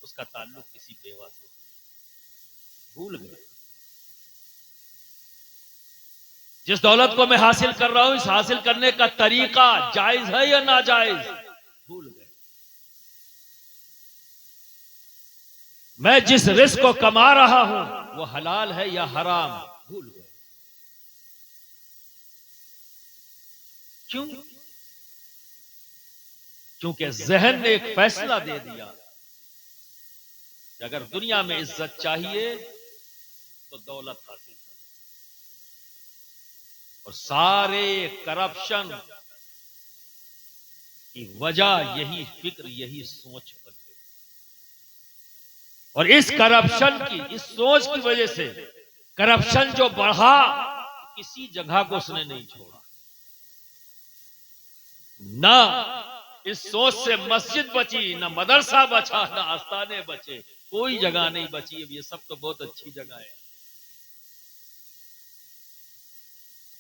اس کا تعلق کسی بیوہ سے بھول گئے. جس دولت کو میں حاصل کر رہا ہوں اس حاصل کرنے کا طریقہ جائز ہے یا ناجائز بھول گئے. میں جس رزق کو کما رہا ہوں وہ حلال ہے یا حرام بھول گئے. کیوں؟ کیونکہ ذہن نے ایک فیصلہ دے دیا کہ اگر دنیا میں عزت چاہیے تو دولت حاصل کرو. اور سارے کرپشن کی وجہ یہی فکر یہی سوچ بن گئی. اور اس کرپشن کی اس سوچ کی وجہ سے کرپشن جو بڑھا کسی جگہ کو اس نے نہیں چھوڑا. نہ اس سوچ سے مسجد بچی نہ مدرسہ بچا نہ آستانے بچے. کوئی جگہ نہیں بچی. اب یہ سب تو بہت اچھی جگہ ہے.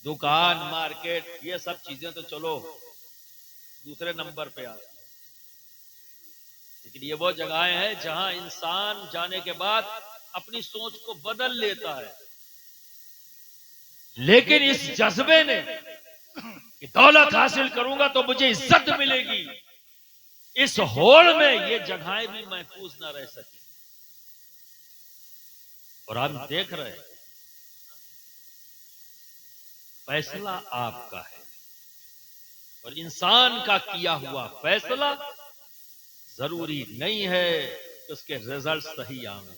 دکان مارکیٹ یہ سب چیزیں تو چلو دوسرے نمبر پہ آتی ہیں. لیکن یہ وہ جگہیں ہیں جہاں انسان جانے کے بعد اپنی سوچ کو بدل لیتا ہے. لیکن اس جذبے نے کہ دولت حاصل کروں گا تو مجھے عزت ملے گی اس ہوڑ میں یہ جگہیں بھی محفوظ نہ رہ سکی. اور ہم دیکھ رہے ہیں فیصلہ آپ کا ہے اور انسان کا کیا ہوا فیصلہ ضروری نہیں ہے کہ اس کے رزلٹ صحیح آئیں.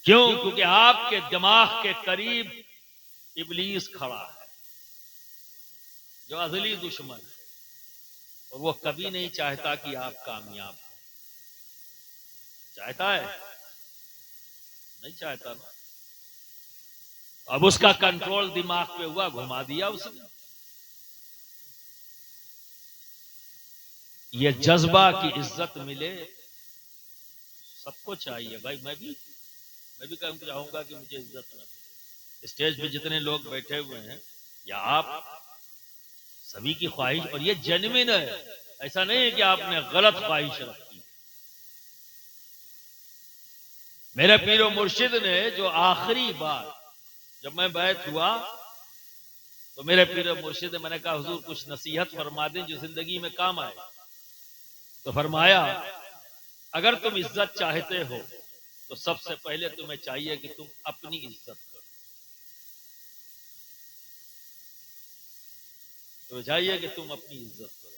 کیوں؟ کیونکہ آپ کے دماغ کے قریب ابلیس کھڑا ہے جو ازلی دشمن ہے اور وہ کبھی نہیں چاہتا کہ آپ کامیاب ہوں. چاہتا ہے؟ نہیں چاہتا نا. اب اس کا کنٹرول دماغ پہ ہوا گھما دیا اس نے. یہ جذبہ کی عزت ملے سب کو چاہیے بھائی. میں بھی چاہوں گا کہ مجھے عزت نہ ملے. اسٹیج پہ جتنے لوگ بیٹھے ہوئے ہیں یا آپ سبھی کی خواہش اور یہ جینوین ہے. ایسا نہیں ہے کہ آپ نے غلط خواہش رکھی. میرے پیر و مرشد نے جو آخری بار جب میں بیعت ہوا تو میرے پیر و مرشد نے میں نے کہا حضور کچھ نصیحت فرما دیں جو زندگی میں کام آئے. تو فرمایا اگر تم عزت چاہتے ہو تو سب سے پہلے تمہیں چاہیے کہ تم اپنی عزت کرو. تو چاہیے کہ تم اپنی عزت کرو.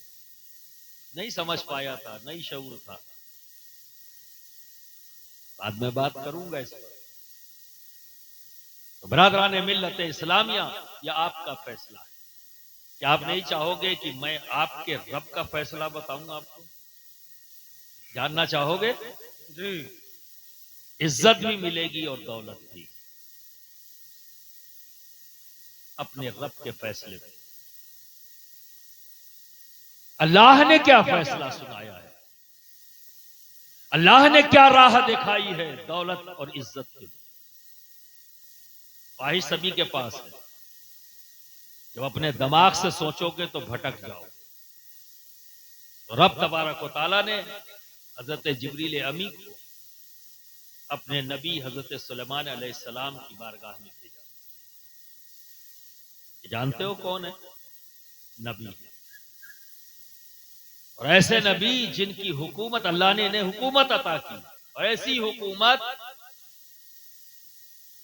نہیں سمجھ پایا تھا, نہیں شعور تھا. بعد میں بات کروں گا اس پر. تو برادران ملت اسلامیہ یہ آپ کا فیصلہ ہے. کیا آپ نہیں چاہو گے کہ میں آپ کے رب کا فیصلہ بتاؤں گا آپ کو؟ جاننا چاہو گے؟ جی. عزت بھی ملے گی اور دولت بھی اپنے رب کے فیصلے پہ. اللہ نے کیا فیصلہ سنایا ہے, اللہ نے کیا راہ دکھائی ہے دولت اور عزت کے لیے. خواہش سبھی کے پاس ہے. جب اپنے دماغ سے سوچو گے تو بھٹک جاؤ. تو رب تبارک و تعالیٰ نے حضرت جبریل امی کو اپنے نبی حضرت سلیمان علیہ السلام کی بارگاہ میں بھیجا. جانتے ہو کون ہے؟ نبی. اور ایسے نبی جن کی حکومت اللہ نے انہیں حکومت عطا کی, اور ایسی حکومت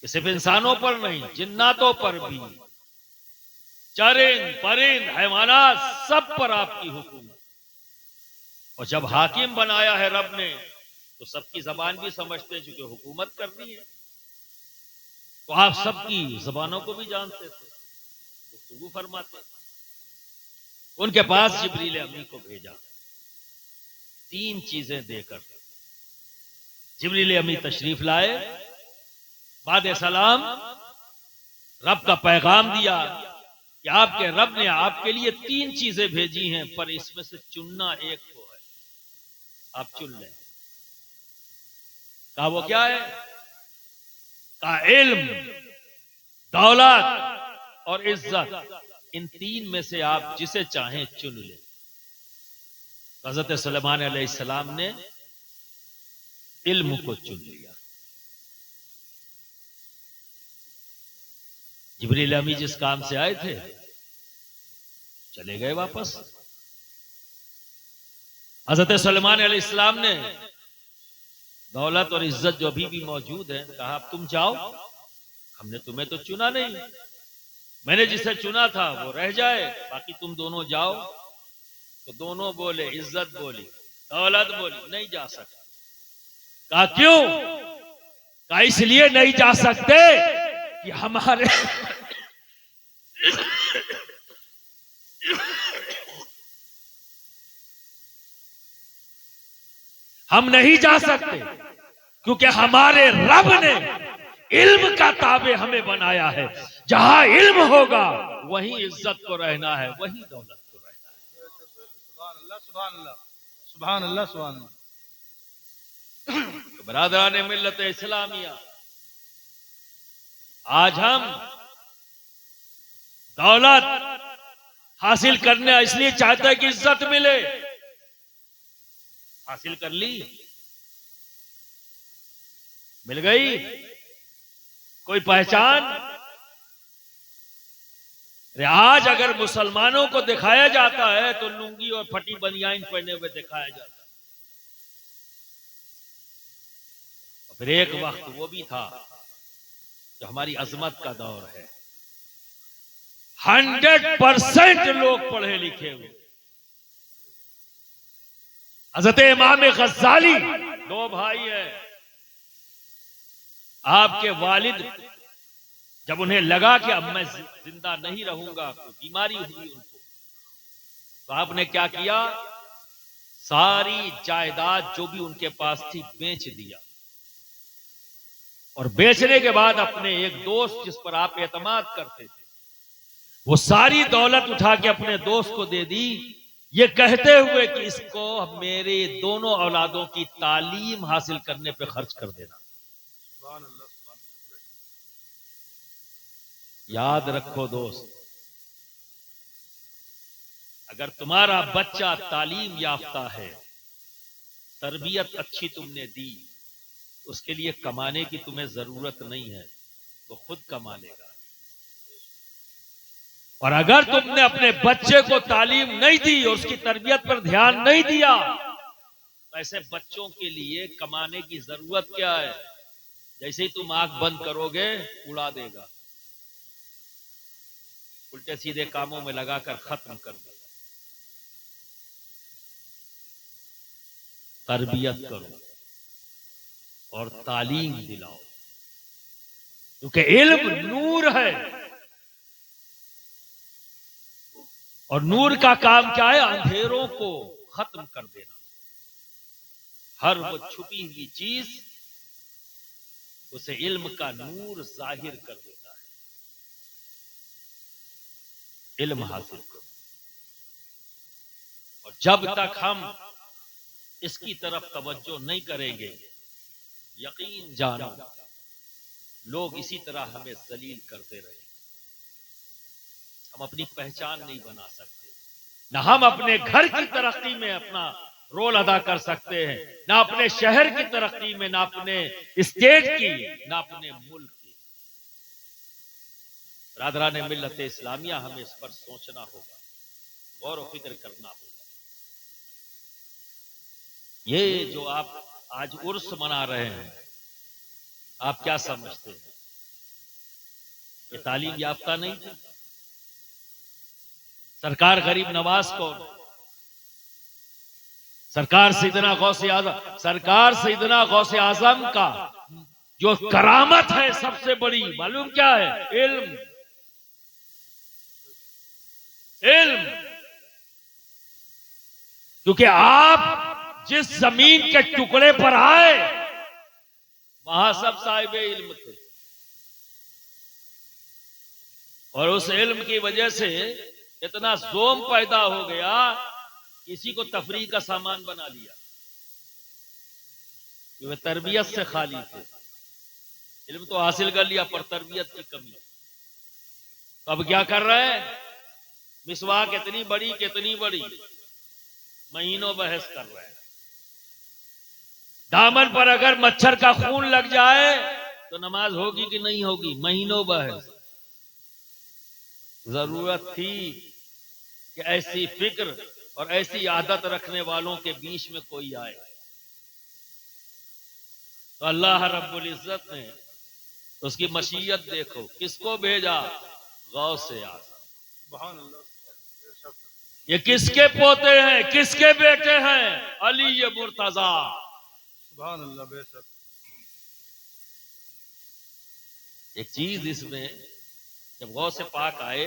کہ صرف انسانوں پر نہیں جناتوں پر بھی, چرند پرند حیوانات سب پر آپ کی حکومت. اور جب حاکم بنایا ہے رب نے تو سب کی زبان بھی سمجھتے ہیں چونکہ حکومت کرنی ہے. تو آپ سب کی زبانوں کو بھی جانتے تھے, گفتگو فرماتے. ان کے پاس جبریل امی کو بھیجا 3 چیزیں دے کر. جبریل امی تشریف لائے, بعد سلام رب کا پیغام دیا کہ آپ کے رب نے آپ کے لیے 3 چیزیں بھیجی ہیں, پر اس میں سے چننا ایک کو ہے, آپ چن لیں. کہا وہ کیا ہے؟ کہا علم, دولت اور عزت. ان 3 میں سے آپ جسے چاہیں چن لیں. حضرت سلیمان علیہ السلام نے علم کو چن لیا. جبریل امی جس کام سے آئے تھے چلے گئے واپس. حضرت سلیمان علیہ السلام نے دولت اور عزت جو ابھی بھی موجود ہے کہا اب تم جاؤ, ہم نے تمہیں تو چنا نہیں, میں نے جسے چنا تھا وہ رہ جائے, باقی تم دونوں جاؤ. تو دونوں بولے, عزت بولی, دولت بولی, نہیں جا سکتے. کہا کیوں؟ کہا اس لیے نہیں جا سکتے کہ ہمارے ہم نہیں جا سکتے کیونکہ ہمارے رب نے علم کا تابع ہمیں بنایا ہے. جہاں علم ہوگا وہیں عزت کو رہنا ہے, وہیں دولت کو رہنا ہے. سبحان اللہ سبحان اللہ سبحان اللہ سبحان اللہ. تو برادران ملت اسلامیہ, آج ہم دولت حاصل کرنے اس لیے چاہتے ہیں کہ عزت ملے. حاصل کر لی, مل گئی, کوئی پہچان. آج اگر مسلمانوں کو دکھایا جاتا ہے تو لنگی اور پھٹی بنیان پہنے ہوئے دکھایا جاتا ہے. اور پھر ایک وقت وہ بھی تھا جو ہماری عظمت کا دور ہے, 100% لوگ پڑھے لکھے ہوئے. حضرت امام غزالی 2 بھائی ہیں. آپ کے والد جب انہیں لگا کہ اب میں زندہ نہیں رہوں گا, کوئی بیماری ہوئی ان کو, تو آپ نے کیا کیا, ساری جائیداد جو بھی ان کے پاس تھی بیچ دیا. اور بیچنے کے بعد اپنے ایک دوست جس پر آپ اعتماد کرتے تھے وہ ساری دولت اٹھا کے اپنے دوست کو دے دی, یہ کہتے ہوئے کہ اس کو میرے دونوں اولادوں کی تعلیم حاصل کرنے پہ خرچ کر دینا. سبحان اللہ سبحان اللہ. یاد رکھو دوست, اگر تمہارا بچہ تعلیم یافتہ ہے, تربیت اچھی تم نے دی, اس کے لیے کمانے کی تمہیں ضرورت نہیں ہے, وہ خود کما لے گا. اور اگر تم نے اپنے بچے کو تعلیم نہیں دی اور اس کی تربیت پر دھیان نہیں دیا تو ایسے بچوں کے لیے کمانے کی ضرورت کیا ہے؟ جیسے ہی تم آنکھ بند کرو گے اڑا دے گا, الٹے سیدھے کاموں میں لگا کر ختم کر دے گا. تربیت کرو اور تعلیم دلاؤ, کیونکہ علم نور ہے, اور نور کا کام کیا ہے؟ اندھیروں کو ختم کر دینا. ہر وہ چھپی ہوئی چیز اسے علم کا نور ظاہر کر دیتا ہے. علم حاصل کرو, اور جب تک ہم اس کی طرف توجہ نہیں کریں گے, یقین جانو لوگ اسی طرح ہمیں ذلیل کرتے رہیں. ہم اپنی پہچان نہیں بنا سکتے, نہ ہم اپنے گھر کی ترقی میں اپنا رول ادا کر سکتے ہیں, نہ اپنے شہر کی ترقی میں, نہ اپنے اسٹیٹ کی, نہ اپنے ملک کی. برادران ملت اسلامیہ, ہمیں اس پر سوچنا ہوگا, غور و فکر کرنا ہوگا. یہ جو آپ آج عرس منا رہے ہیں, آپ کیا سمجھتے ہیں؟ یہ تعلیم یافتہ نہیں تھے؟ سرکار غریب نواز کون؟ سرکار سیدنا غوث اعظم. سرکار سیدنا غوث اعظم کا جو کرامت ہے سب سے بڑی معلوم کیا ہے؟ علم. علم. کیونکہ آپ جس زمین کے ٹکڑے پر آئے وہاں سب صاحب علم تھے, اور اس علم کی وجہ سے اتنا زوم پیدا ہو گیا, کسی کو تفریح کا سامان بنا لیا. وہ تربیت سے خالی تھے, علم تو حاصل کر لیا پر تربیت کی کمی. تو اب کیا کر رہے ہیں؟ مسواک کتنی بڑی, مہینوں بحث کر رہے ہیں. دامن پر اگر مچھر کا خون لگ جائے تو نماز ہوگی کہ نہیں ہوگی؟ مہینوں بحث. ضرورت تھی کہ ایسی فکر اور ایسی عادت رکھنے والوں کے بیچ میں کوئی آئے. تو اللہ رب العزت نے اس کی مشیت دیکھو کس کو بھیجا؟ غوث اعظم. سبحان اللہ. یہ کس کے پوتے ہیں؟ کس کے بیٹے ہیں؟ علی مرتضی. سبحان اللہ. بے شک. ایک چیز اس میں، جب غوث پاک آئے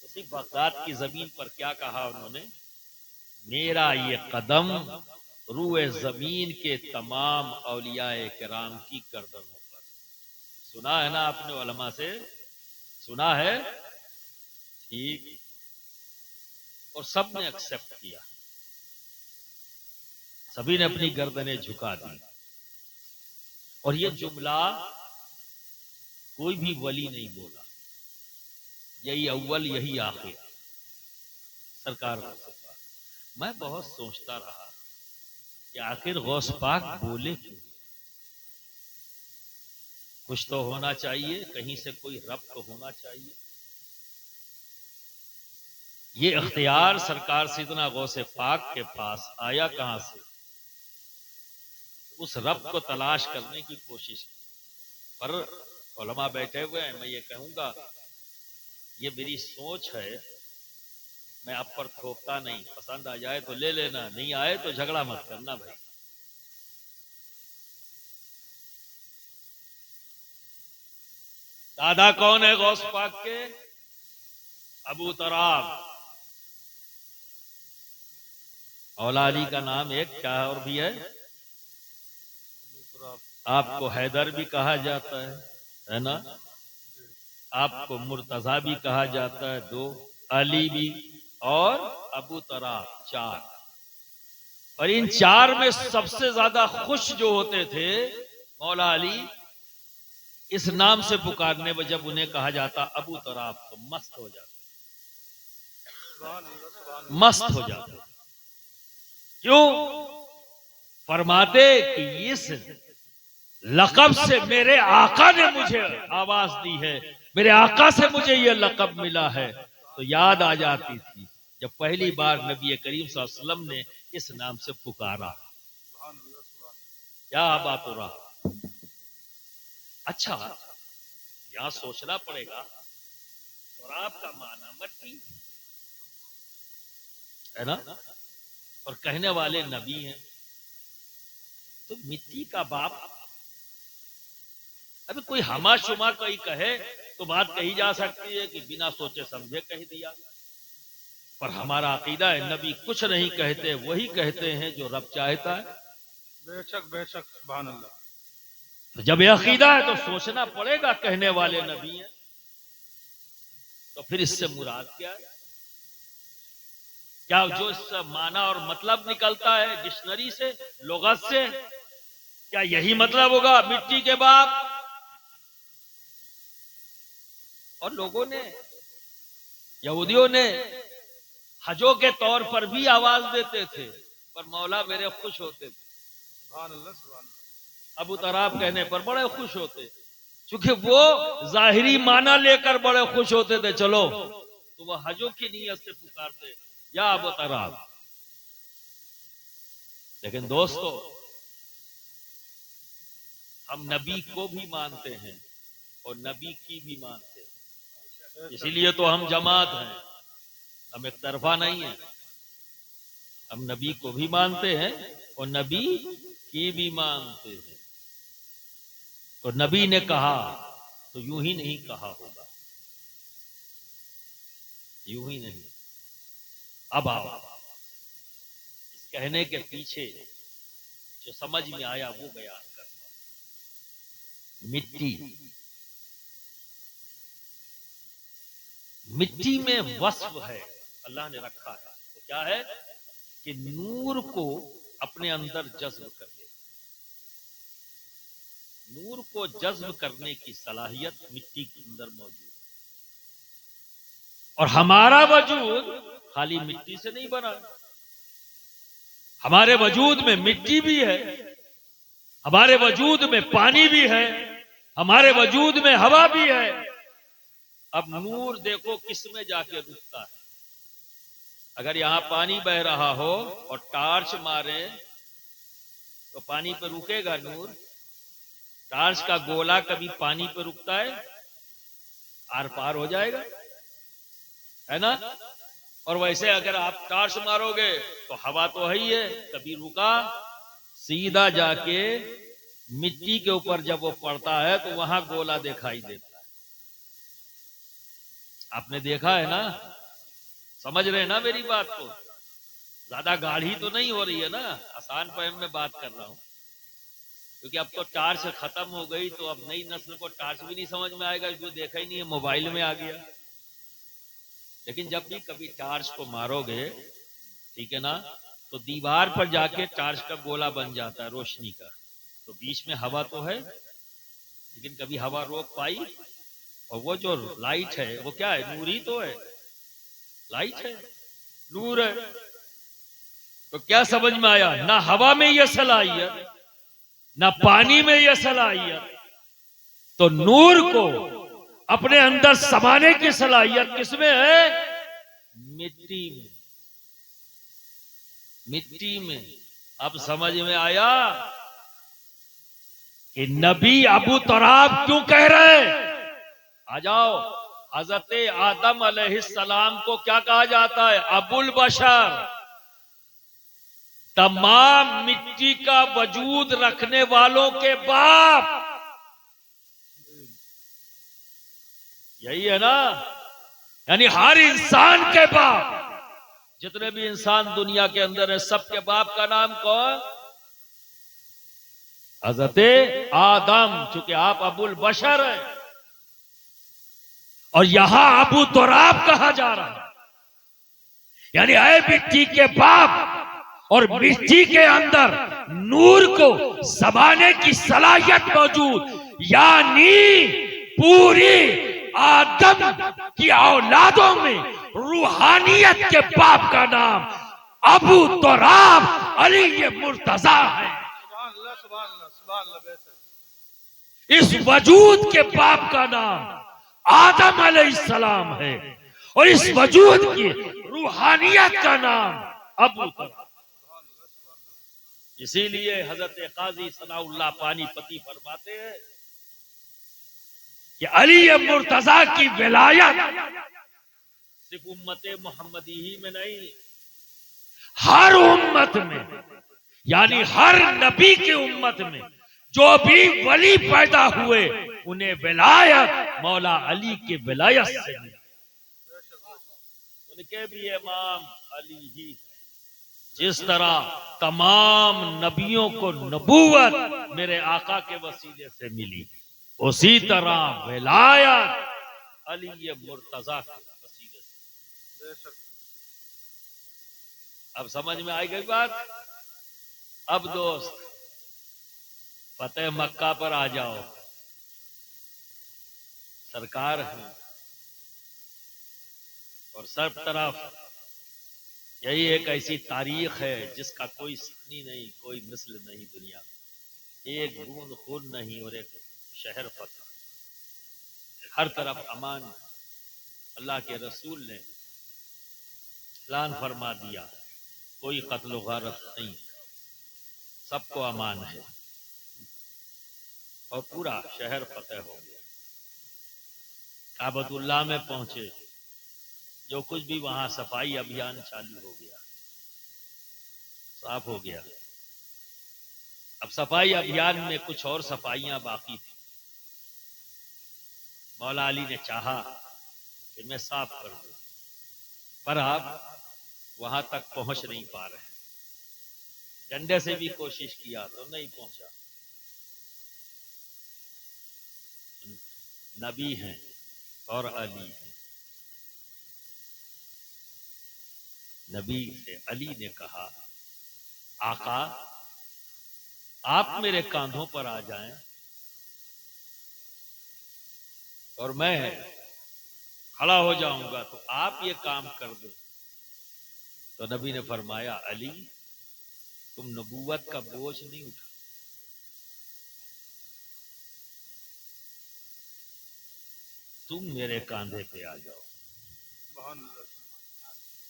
اسی بغداد کی زمین پر کیا کہا انہوں نے؟ میرا یہ قدم روئے زمین کے تمام اولیاء کرام کی گردنوں پر. سنا ہے نا آپ نے علماء سے؟ سنا ہے؟ ٹھیک. اور سب نے ایکسپٹ کیا، سبھی نے اپنی گردنیں جھکا دی. اور یہ جملہ کوئی بھی ولی نہیں بولا، یہی اول یہی آخر سرکار غوث پاک. میں بہت سوچتا رہا کہ آخر غوث پاک بولے کیوں؟ کچھ تو ہونا چاہیے، کہیں سے کوئی ربط ہونا چاہیے. یہ اختیار سرکار سیدنا غوث پاک کے پاس آیا کہاں سے؟ اس رب کو تلاش کرنے کی کوشش کی. پر علماء بیٹھے ہوئے ہیں، میں یہ کہوں گا یہ میری سوچ ہے، میں آپ پر تھوپتا نہیں. پسند آ جائے تو لے لینا، نہیں آئے تو جھگڑا مت کرنا بھائی. دادا کون ہے غوث پاک کے؟ ابو تراب. اولادی کا نام ایک کیا اور بھی ہے؟ آپ کو حیدر بھی کہا جاتا ہے نا؟ آپ کو مرتضی بھی کہا جاتا ہے، 2. علی بھی اور ابو تراب، 4. اور ان 4 میں سب سے زیادہ خوش جو ہوتے تھے مولا علی، اس نام سے پکارنے میں جب انہیں کہا جاتا ابو تراب تو مست ہو جاتے. مست ہو جاتے. کیوں؟ فرماتے کہ اس لقب سے میرے آقا نے مجھے آواز دی ہے، میرے آقا سے مجھے یہ لقب ملا ہے. تو یاد آ جاتی تھی جب پہلی بار نبی کریم صلی اللہ علیہ وسلم نے اس نام سے پکارا. کیا بات ہو رہا. اچھا یہاں سوچنا پڑے گا، اور آپ کا معنی مٹی ہے نا، اور کہنے والے نبی ہیں، تو مٹی کا باپ. ابھی کوئی ہما شما کوئی کہے تو بات کہی جا سکتی ہے کہ بنا سوچے سمجھے کہہ دیا. پر ہمارا عقیدہ ہے نبی کچھ نہیں کہتے، وہی کہتے ہیں جو رب چاہتا ہے. بے شک. بے شک. سبحان اللہ. تو جب یہ عقیدہ ہے تو سوچنا پڑے گا کہنے والے نبی ہیں، تو پھر اس سے مراد کیا ہے؟ کیا جو اس سے معنی اور مطلب نکلتا ہے ڈکشنری سے، لغت سے، کیا یہی مطلب ہوگا مٹی کے باپ؟ اور لوگوں نے، یہودیوں نے حجوں کے طور پر بھی آواز دیتے تھے، پر مولا میرے خوش ہوتے تھے. سبحان اللہ. سبحان اللہ. ابو تراب کہنے پر بڑے خوش ہوتے، چونکہ وہ ظاہری معنی لے کر بڑے خوش ہوتے تھے. چلو تو وہ حجوں کی نیت سے پکارتے یا ابو تراب. لیکن دوستو ہم نبی کو بھی مانتے ہیں اور نبی کی بھی مانتے ہیں، اسی لیے تو ہم جماعت ہیں، ہم ایک طرفہ نہیں ہیں. ہم نبی کو بھی مانتے ہیں اور نبی کی بھی مانتے ہیں. تو نبی نے کہا تو یوں ہی نہیں کہا ہوگا، یوں ہی نہیں. اب آؤ اس کہنے کے پیچھے جو سمجھ میں آیا وہ بیان کرتا. مٹی میں وصف ہے اللہ نے رکھا ہے. وہ کیا ہے؟ کہ نور کو اپنے اندر جذب کر دے. نور کو جذب کرنے کی صلاحیت مٹی کے اندر موجود ہے. اور ہمارا وجود خالی مٹی سے نہیں بنا، ہمارے وجود میں مٹی بھی ہے ہمارے وجود میں پانی بھی ہے، ہمارے وجود میں ہوا بھی ہے. اب نور دیکھو کس میں جا کے رکتا ہے. اگر یہاں پانی بہ رہا ہو اور ٹارچ مارے تو پانی پہ رکے گا نور؟ ٹارچ کا گولا کبھی پانی پہ رکتا ہے؟ آر پار ہو جائے گا، ہے نا؟ اور ویسے اگر آپ ٹارچ مارو گے تو ہوا تو ہے ہی ہے، کبھی رکا سیدھا جا کے مٹی کے اوپر جب وہ پڑتا ہے تو وہاں گولا دکھائی دیتا ہے. آپ نے دیکھا ہے نا؟ سمجھ رہے ہیں نا میری بات کو؟ زیادہ گاڑھی تو نہیں ہو رہی ہے نا، آسان فہم میں بات کر رہا ہوں. کیونکہ اب تو ٹارچ ختم ہو گئی تو اب نئی نسل کو ٹارچ بھی نہیں سمجھ میں آئے گا، جو دیکھا ہی نہیں ہے موبائل میں آ گیا. لیکن جب بھی کبھی ٹارچ کو مارو گے، ٹھیک ہے نا، تو دیوار پر جا کے ٹارچ کا گولا بن جاتا ہے روشنی کا. تو بیچ میں ہوا تو ہے، لیکن کبھی ہوا روک پائی؟ اور وہ جو لائٹ ہے وہ کیا ہے؟ نور ہی تو ہے. لائٹ ہے، نور ہے. تو کیا سمجھ میں آیا؟ نہ ہوا میں یہ صلاحیت، نہ پانی میں یہ صلاحیت. تو نور کو اپنے اندر سمانے کی صلاحیت کس میں ہے؟ مٹی میں. مٹی میں. اب سمجھ میں آیا کہ نبی ابو تراب کیوں کہہ رہے؟ آ جاؤ. حضرت آدم علیہ السلام کو کیا کہا جاتا ہے؟ ابو البشر. تمام مٹی کا وجود رکھنے والوں کے باپ. یہی ہے نا؟ یعنی ہر انسان کے باپ. جتنے بھی انسان دنیا کے اندر ہے سب کے باپ کا نام کون؟ حضرت آدم. چونکہ آپ ابو البشر ہیں اور یہاں ابو تراب کہا جا رہا ہے. یعنی اے مٹی کے باپ، اور مٹی کے اندر نور کو سمانے کی صلاحیت موجود، یعنی پوری آدم کی اولادوں میں روحانیت کے باپ کا نام ابو تراب علی مرتضی ہے. سبحان اللہ سبحان اللہ سبحان اللہ. بہتر. اس وجود کے باپ کا نام آدم علیہ السلام ہے، اور اس وجود کی روحانیت کا نام ابو تراب. اسی لیے حضرت قاضی ثناء اللہ پانی پتی فرماتے ہیں کہ علی مرتضی کی ولایت صرف امت محمدی ہی میں نہیں، ہر امت میں، یعنی ہر نبی کی امت میں جو بھی ولی پیدا ہوئے انہیں ولایت مولا علی کی ولایت سے ملی. ان کے بھی امام علی ہی ہیں. جس طرح تمام نبیوں کو نبوت میرے آقا کے وسیلے سے ملی، اسی طرح ولایت علی مرتضی کے وسیلے سے. اب سمجھ میں آئی گئی بات؟ اب دوست فتح مکہ پر آ جاؤ. سرکار ہے اور سب طرف یہی ایک ایسی تاریخ ہے جس کا کوئی ثانی نہیں، کوئی مثل نہیں دنیا میں. ایک بوند خون نہیں اور ایک شہر فتح. ہر طرف امان. اللہ کے رسول نے اعلان فرما دیا کوئی قتل و غارت نہیں، سب کو امان ہے، اور پورا شہر فتح ہو گیا. کعبۃ اللہ میں پہنچے، جو کچھ بھی وہاں صفائی ابھیان چالو ہو گیا، صاف ہو گیا. اب صفائی ابھیان میں کچھ اور صفائیاں باقی تھیں. مولا علی نے چاہا کہ میں صاف کر دوں، پر آپ وہاں تک پہنچ نہیں پا رہے. ڈنڈے سے بھی کوشش کیا تو نہیں پہنچا. نبی ہیں اور علی ہیں. نبی سے علی نے کہا آقا آپ میرے کاندھوں پر آ جائیں اور میں کھڑا ہو جاؤں گا تو آپ یہ کام کر دو. تو نبی نے فرمایا علی تم نبوت کا بوجھ نہیں اٹھا، تم میرے کاندھے پہ آ جاؤ، سبحان اللہ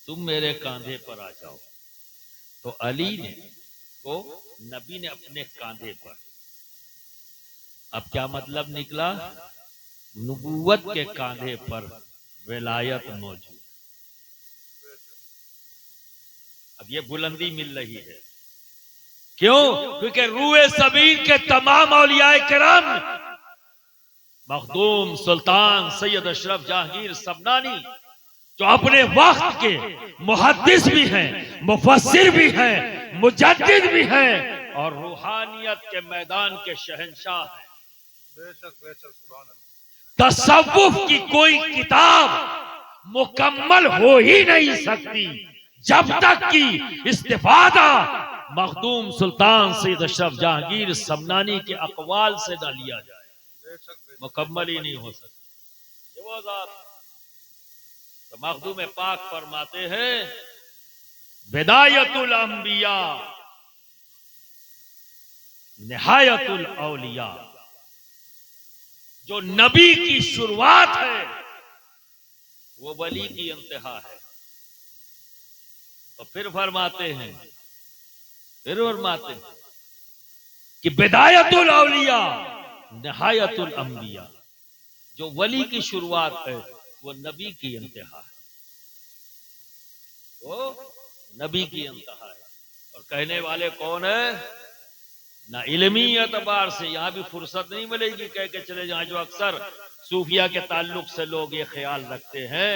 تم میرے کاندھے پر آ جاؤ. تو علی نے کو نبی نے اپنے کاندھے پر. اب کیا مطلب نکلا؟ نبوت کے کاندھے پر ولایت موجود. اب یہ بلندی مل رہی ہے. کیوں؟ کیونکہ روئے زمین کے تمام اولیاء کرام مخدوم سلطان سید اشرف جہانگیر سمنانی جو اپنے وقت کے محدث بھی ہیں، مفسر بھی ہیں، مجدد بھی ہیں اور روحانیت کے میدان کے شہنشاہ ہیں. بے شک سبحان اللہ. تصوف کی کوئی کتاب مکمل ہو ہی نہیں سکتی جب تک کہ استفادہ مخدوم سلطان سید اشرف جہانگیر سمنانی کے اقوال سے نہ لیا جائے، بے شک مکمل ہی نہیں ہو سکتی. یہ وہ ذات تو مخدوم پاک فرماتے ہیں بدایت الانبیاء نہایت الاولیاء. جو نبی کی شروعات ہے وہ ولی کی انتہا ہے. تو پھر فرماتے ہیں کہ بدایت الاولیاء نہایت الانبیاء. جو ولی کی شروعات ہے وہ نبی کی انتہا ہے، وہ نبی کی انتہا ہے. اور کہنے والے کون ہیں؟ نہ علمی اعتبار سے یہاں بھی فرصت نہیں ملے گی کہہ کے چلے جائیں، جو اکثر صوفیہ کے تعلق سے لوگ یہ خیال رکھتے ہیں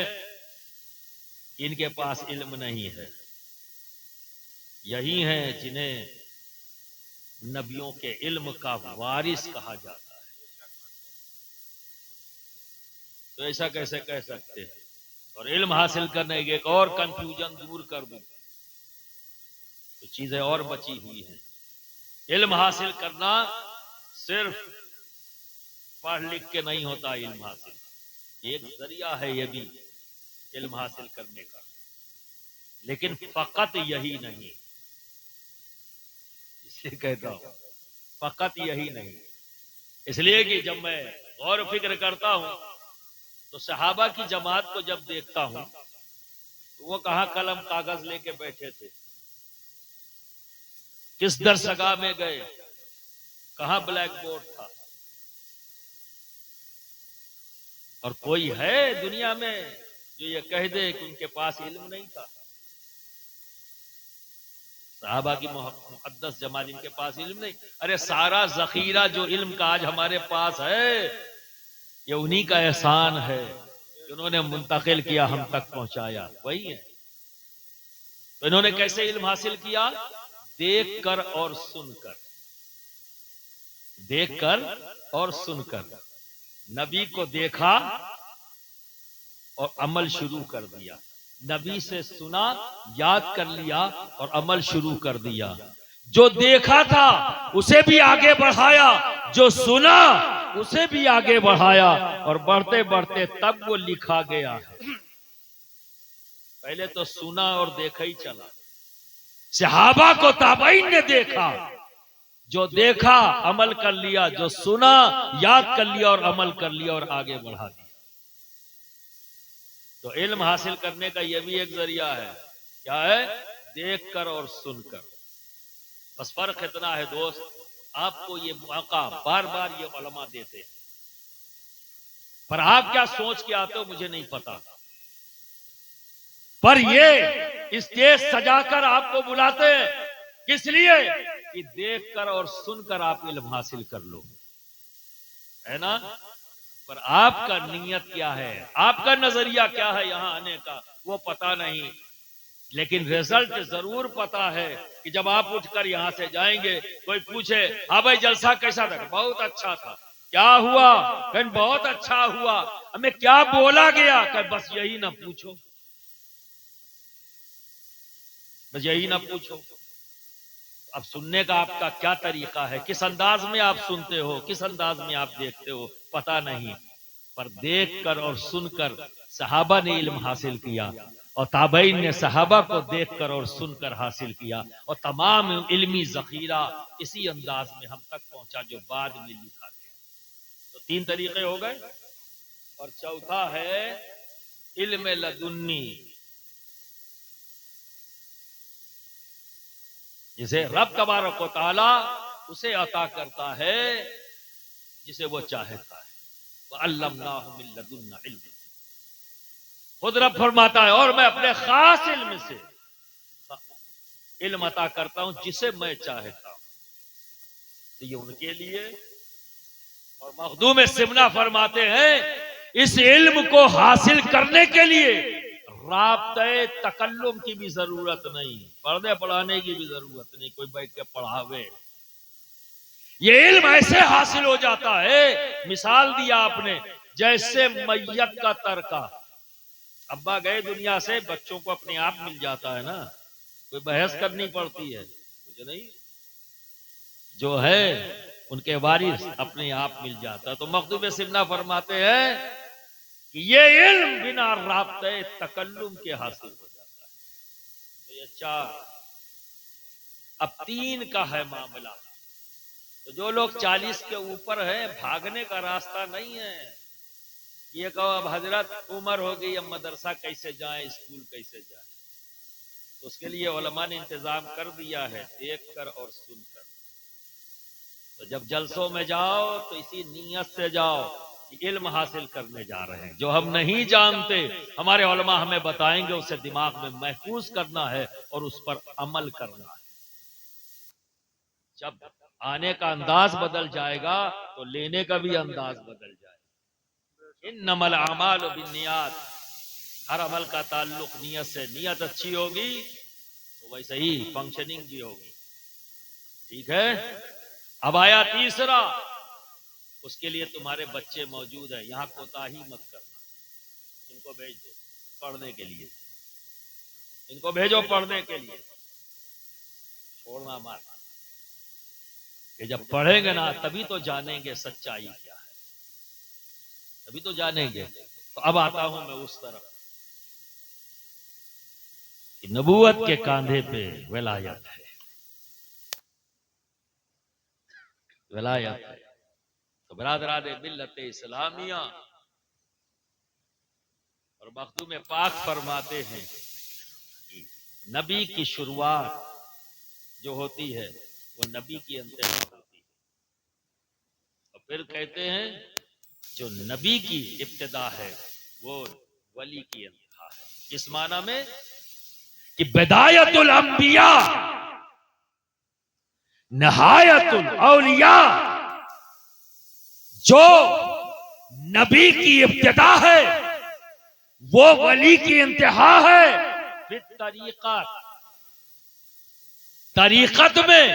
ان کے پاس علم نہیں ہے. یہی ہیں جنہیں نبیوں کے علم کا وارث کہا جاتا ہے. تو ایسا کیسے کہہ سکتے ہیں؟ اور علم حاصل کرنے کے ایک اور کنفیوژن دور کر دوں، تو چیزیں اور بچی ہوئی ہیں. علم حاصل کرنا صرف پڑھ لکھ کے نہیں ہوتا. علم حاصل ایک ذریعہ ہے یہ بھی علم حاصل کرنے کا، لیکن فقط یہی نہیں. اس لیے کہتا ہوں فقط یہی نہیں، اس لیے کہ جب میں غور و فکر کرتا ہوں تو صحابہ کی جماعت کو جب دیکھتا ہوں تو وہ کہاں قلم کاغذ لے کے بیٹھے تھے، کس درسگاہ میں گئے، کہاں بلیک بورڈ تھا. اور کوئی ہے دنیا میں جو یہ کہہ دے کہ ان کے پاس علم نہیں تھا؟ صحابہ کی مقدس جماعت ان کے پاس علم نہیں. ارے سارا ذخیرہ جو علم کا آج ہمارے پاس ہے یہ انہی کا احسان ہے کہ انہوں نے منتقل کیا، ہم تک پہنچایا. وہی ہے. تو انہوں نے کیسے علم حاصل کیا؟ دیکھ کر اور سن کر. دیکھ کر اور سن کر. نبی کو دیکھا اور عمل شروع کر دیا، نبی سے سنا، یاد کر لیا اور عمل شروع کر دیا. جو دیکھا تھا اسے بھی آگے بڑھایا، جو سنا اسے بھی آگے بڑھایا، اور بڑھتے بڑھتے تب وہ لکھا گیا ہے. پہلے تو سنا اور دیکھا ہی چلا. صحابہ کو تابعین نے دیکھا، جو دیکھا عمل کر لیا، جو سنا یاد کر لیا اور عمل کر لیا اور آگے بڑھا دیا. تو علم حاصل کرنے کا یہ بھی ایک ذریعہ ہے. کیا ہے؟ دیکھ کر اور سن کر. بس فرق اتنا ہے دوست، آپ کو یہ موقع بار بار یہ علماء دیتے ہیں، پر آپ کیا سوچ کے آتے ہو مجھے نہیں پتا. پر یہ اسٹیج سجا کر آپ کو بلاتے ہیں کس لیے؟ کہ دیکھ کر اور سن کر آپ علم حاصل کر لو، ہے نا. پر آپ کا نیت کیا ہے، آپ کا نظریہ کیا ہے یہاں آنے کا وہ پتا نہیں، لیکن رزلٹ ضرور پتا ہے کہ جب آپ اٹھ کر یہاں سے جائیں گے کوئی پوچھے ہاں بھائی جلسہ کیسا تھا؟ بہت اچھا تھا. کیا ہوا؟ کہ بہت اچھا ہوا. ہمیں کیا بولا گیا؟ کہ بس یہی نہ پوچھو، بس یہی نہ پوچھو. اب سننے کا آپ کا کیا طریقہ ہے، کس انداز میں آپ سنتے ہو، کس انداز میں آپ دیکھتے ہو، پتہ نہیں. پر دیکھ کر اور سن کر صحابہ نے علم حاصل کیا، اور تابعین نے صحابہ کو دیکھ کر اور سن کر حاصل کیا، اور تمام علمی ذخیرہ اسی انداز میں ہم تک پہنچا جو بعد میں لکھا گیا. تو تین طریقے ہو گئے. اور چوتھا ہے علم لدنی، جسے رب تبارک و تعالی اسے عطا کرتا ہے جسے وہ چاہتا ہے۔ وَعَلَّمْنَاهُ مِن لَّدُنَّا عِلْمًا، خود رب فرماتا ہے اور میں اپنے خاص علم سے علم عطا کرتا ہوں جسے میں چاہتا ہوں۔ تو یہ ان کے لیے، اور مخدوم سمنا فرماتے ہیں اس علم کو حاصل کرنے کے لیے رابطۂ تکلم کی بھی ضرورت نہیں، پڑھنے پڑھانے کی بھی ضرورت نہیں، کوئی بیٹھ کے پڑھاوے۔ یہ علم ایسے حاصل ہو جاتا ہے، مثال دیا آپ نے جیسے میت کا ترکہ، ابا گئے دنیا سے، بچوں کو اپنے آپ مل جاتا ہے نا، کوئی بحث کرنی پڑتی ہے کچھ نہیں، جو ہے ان کے وارث اپنے آپ مل جاتا ہے۔ تو مخدوم سمنا فرماتے ہیں کہ یہ علم بنا رابطہ تکلم کے حاصل ہو جاتا ہے۔ تو یہ چار، اب تین کا ہے معاملہ۔ تو جو لوگ 40 کے اوپر ہیں، بھاگنے کا راستہ نہیں ہے، یہ کہو اب حضرت عمر ہو گئی، اب مدرسہ کیسے جائیں، اسکول کیسے جائیں، تو اس کے لیے علماء نے انتظام کر دیا ہے، دیکھ کر اور سن کر۔ تو جب جلسوں میں جاؤ تو اسی نیت سے جاؤ کہ علم حاصل کرنے جا رہے ہیں، جو ہم نہیں جانتے ہمارے علماء ہمیں بتائیں گے، اسے دماغ میں محفوظ کرنا ہے اور اس پر عمل کرنا ہے۔ جب آنے کا انداز بدل جائے گا تو لینے کا بھی انداز بدل جائے گا۔ انما الاعمال بالنیات، ہر عمل کا تعلق نیت سے، نیت اچھی ہوگی تو ویسے ہی فنکشننگ بھی ہوگی، ٹھیک ہے۔ اب آیا تیسرا، اس کے لیے تمہارے بچے موجود ہیں، یہاں کوتاہی مت کرنا، ان کو بھیج دو پڑھنے کے لیے، ان کو بھیجو پڑھنے کے لیے، چھوڑنا مت، کہ جب پڑھیں گے نا تبھی تو جانیں گے سچائی کیا ہے، تبھی تو جانیں گے۔ تو اب آتا ہوں میں اس طرف کہ نبوت کے کاندھے پہ ولایت ہے، ولایت ہے۔ تو برادران ملت اسلامیہ اور مخدوم پاک فرماتے ہیں کہ نبی کی شروعات جو ہوتی ہے وہ نبی کی انتہا ہوتی ہے، اور پھر کہتے ہیں جو نبی کی ابتدا ہے وہ ولی کی انتہا ہے۔ اس معنی میں کہ بدایت الانبیاء نہایت الاولیاء، جو نبی کی ابتدا ہے وہ ولی کی انتہا ہے۔ بالطریقت، طریقت میں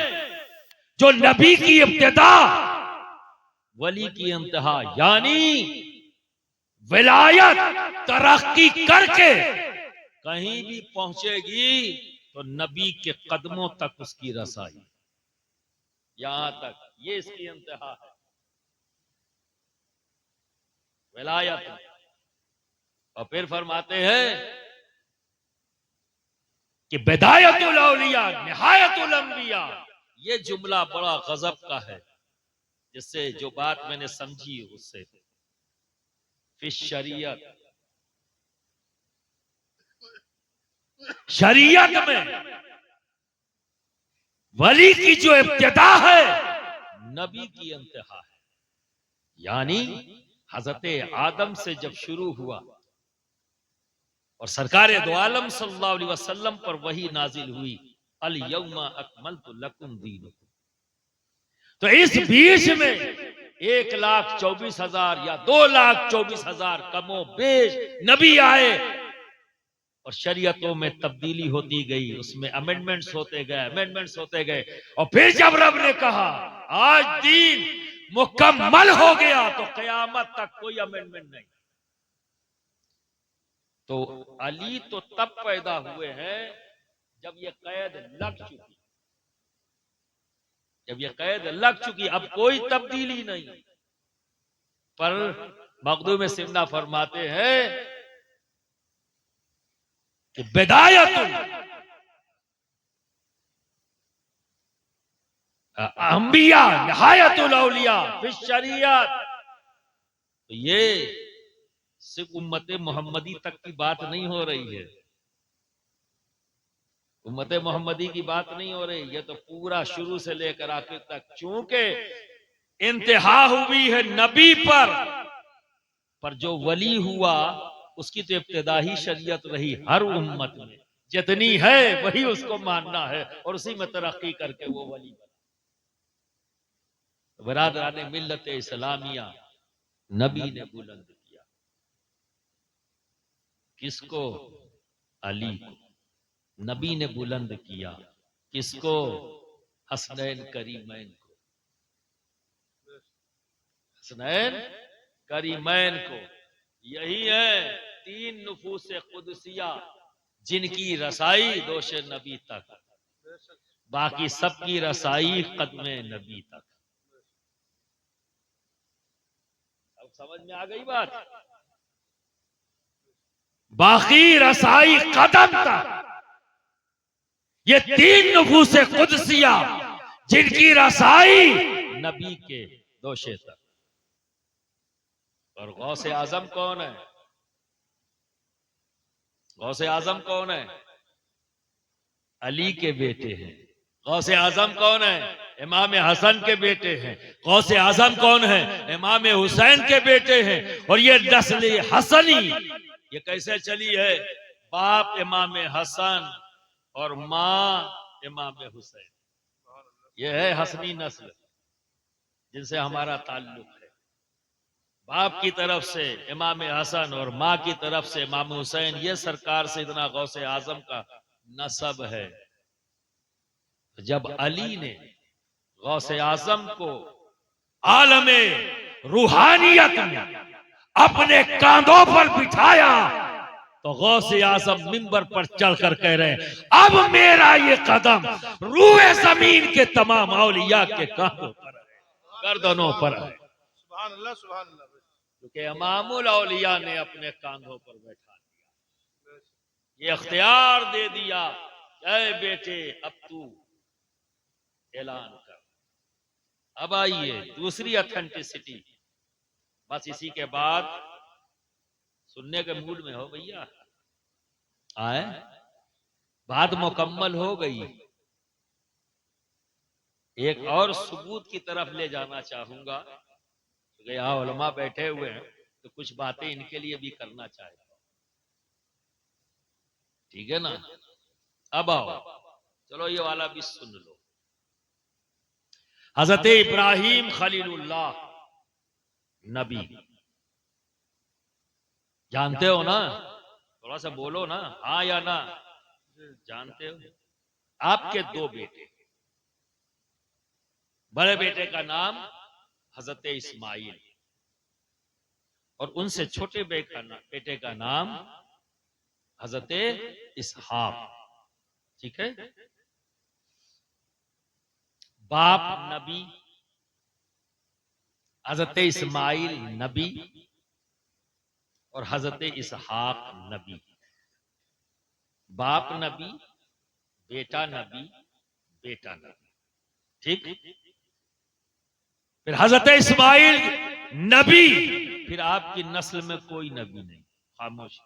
جو نبی کی ابتدا ولی کی انتہا، یعنی ولایت ترقی کر کے کہیں بھی پہنچے گی تو نبی کے قدموں تک اس کی رسائی، یہاں تک، یہ اس کی انتہا ہے ولایت۔ اور پھر فرماتے ہیں کہ بدایت الاولیاء نہایت الانبیاء، یہ جملہ بڑا غضب کا ہے، جس سے جو بات میں نے سمجھی اس سے فی شریعت، شریعت میں ولی کی جو ابتدا ہے نبی کی انتہا ہے، یعنی حضرت آدم سے جب شروع ہوا اور سرکار دو عالم صلی اللہ علیہ وسلم پر وحی نازل ہوئی، الیوم اکملت لکم دینکم، تو اس بیچ میں 1,24,000 یا 2,24,000 کم و بیش نبی آئے اور شریعتوں میں تبدیلی ہوتی گئی، اس میں امینڈمنٹس ہوتے گئے، اور پھر جب رب نے کہا آج دین مکمل ہو گیا تو قیامت تک کوئی امینڈمنٹ نہیں۔ تو علی تو تب پیدا ہوئے ہیں جب یہ قید لگ چکی، جب یہ قید لگ چکی، اب کوئی تبدیلی نہیں۔ پر مخدوم سمنا فرماتے ہیں کہ بدایت انبیاء نہایت الاولیاء فی الشریعت، تو یہ صرف امت محمدی تک کی بات نہیں ہو رہی ہے، امت محمدی کی بات نہیں ہو رہی، یہ تو پورا شروع سے لے کر آخر تک، چونکہ انتہا ہوئی ہے نبی پر جو ولی ہوا اس کی تو ابتدائی شریعت رہی ہر امت میں، جتنی ہے وہی اس کو ماننا ہے اور اسی میں ترقی کر کے وہ ولی بنا۔ برادران ملت اسلامیہ، نبی نے بلند کیا کس کو؟ علی کو۔ نبی نے بلند کیا کس کو؟ حسنین کریمین کو، حسنین کریمین کو۔ یہی ہے تین نفوس قدسیہ جن کی رسائی دوش نبی تک، باقی سب کی رسائی قدم نبی تک۔ اب سمجھ میں آ گئی بات؟ باقی رسائی قدم تک، یہ تین نفوس قدسیہ جن کی رسائی نبی کے دوشے تک۔ اور غوث اعظم کون ہے؟ غوث اعظم کون ہے؟ علی کے بیٹے ہیں۔ غوث اعظم کون ہے؟ امام حسن کے بیٹے ہیں۔ غوث اعظم کون ہے؟ امام حسین کے بیٹے ہیں۔ اور یہ نسل حسنی یہ کیسے چلی ہے؟ باپ امام حسن اور ماں امام حسین، یہ ہے حسنی نسل جن سے ہمارا تعلق ہے۔ باپ کی طرف سے امام حسن اور ماں کی طرف سے امام حسین، یہ سرکار سیدنا غوث اعظم کا نسب ہے۔ جب علی نے غوث اعظم کو عالم روحانیت میں اپنے کاندھوں پر بٹھایا تو غوث اعظم منبر پر چڑھ کر کہہ رہے ہیں اب میرا یہ قدم روئے زمین کے تمام اولیاء کے کاندھوں پر ہے، گردنوں پر ہے۔ سبحان اللہ سبحان اللہ۔ کیونکہ امام الاولیاء نے اپنے کاندھوں پر بیٹھا دیا، یہ اختیار دے دیا، اے بیٹے اب تو اعلان کر۔ اب آئیے دوسری اتھینٹسٹی، بس اسی کے بعد سننے کے موڈ میں ہو بھیا؟ آئے بات مکمل ہو گئی۔ ایک اور ثبوت کی طرف لے جانا چاہوں گا، کیونکہ یہاں علماء بیٹھے ہوئے ہیں تو کچھ باتیں ان کے لیے بھی کرنا چاہیے، ٹھیک ہے نا؟ اب آؤ چلو یہ والا بھی سن لو۔ حضرت ابراہیم خلیل اللہ نبی، جانتے ہو نا؟ تھوڑا سا بولو نا، ہاں یا نا؟ جانتے ہو؟ آپ کے دو بیٹے، بڑے بیٹے کا نام حضرت اسماعیل اور ان سے چھوٹے بیٹے کا نام حضرت اسحاق، ٹھیک ہے؟ باپ نبی، حضرت اسماعیل نبی اور حضرت اسحاق نبی۔ باپ نبی، بیٹا نبی، بیٹا نبی، ٹھیک؟ پھر حضرت اسماعیل نبی، پھر آپ کی نسل میں کوئی نبی نہیں، خاموش۔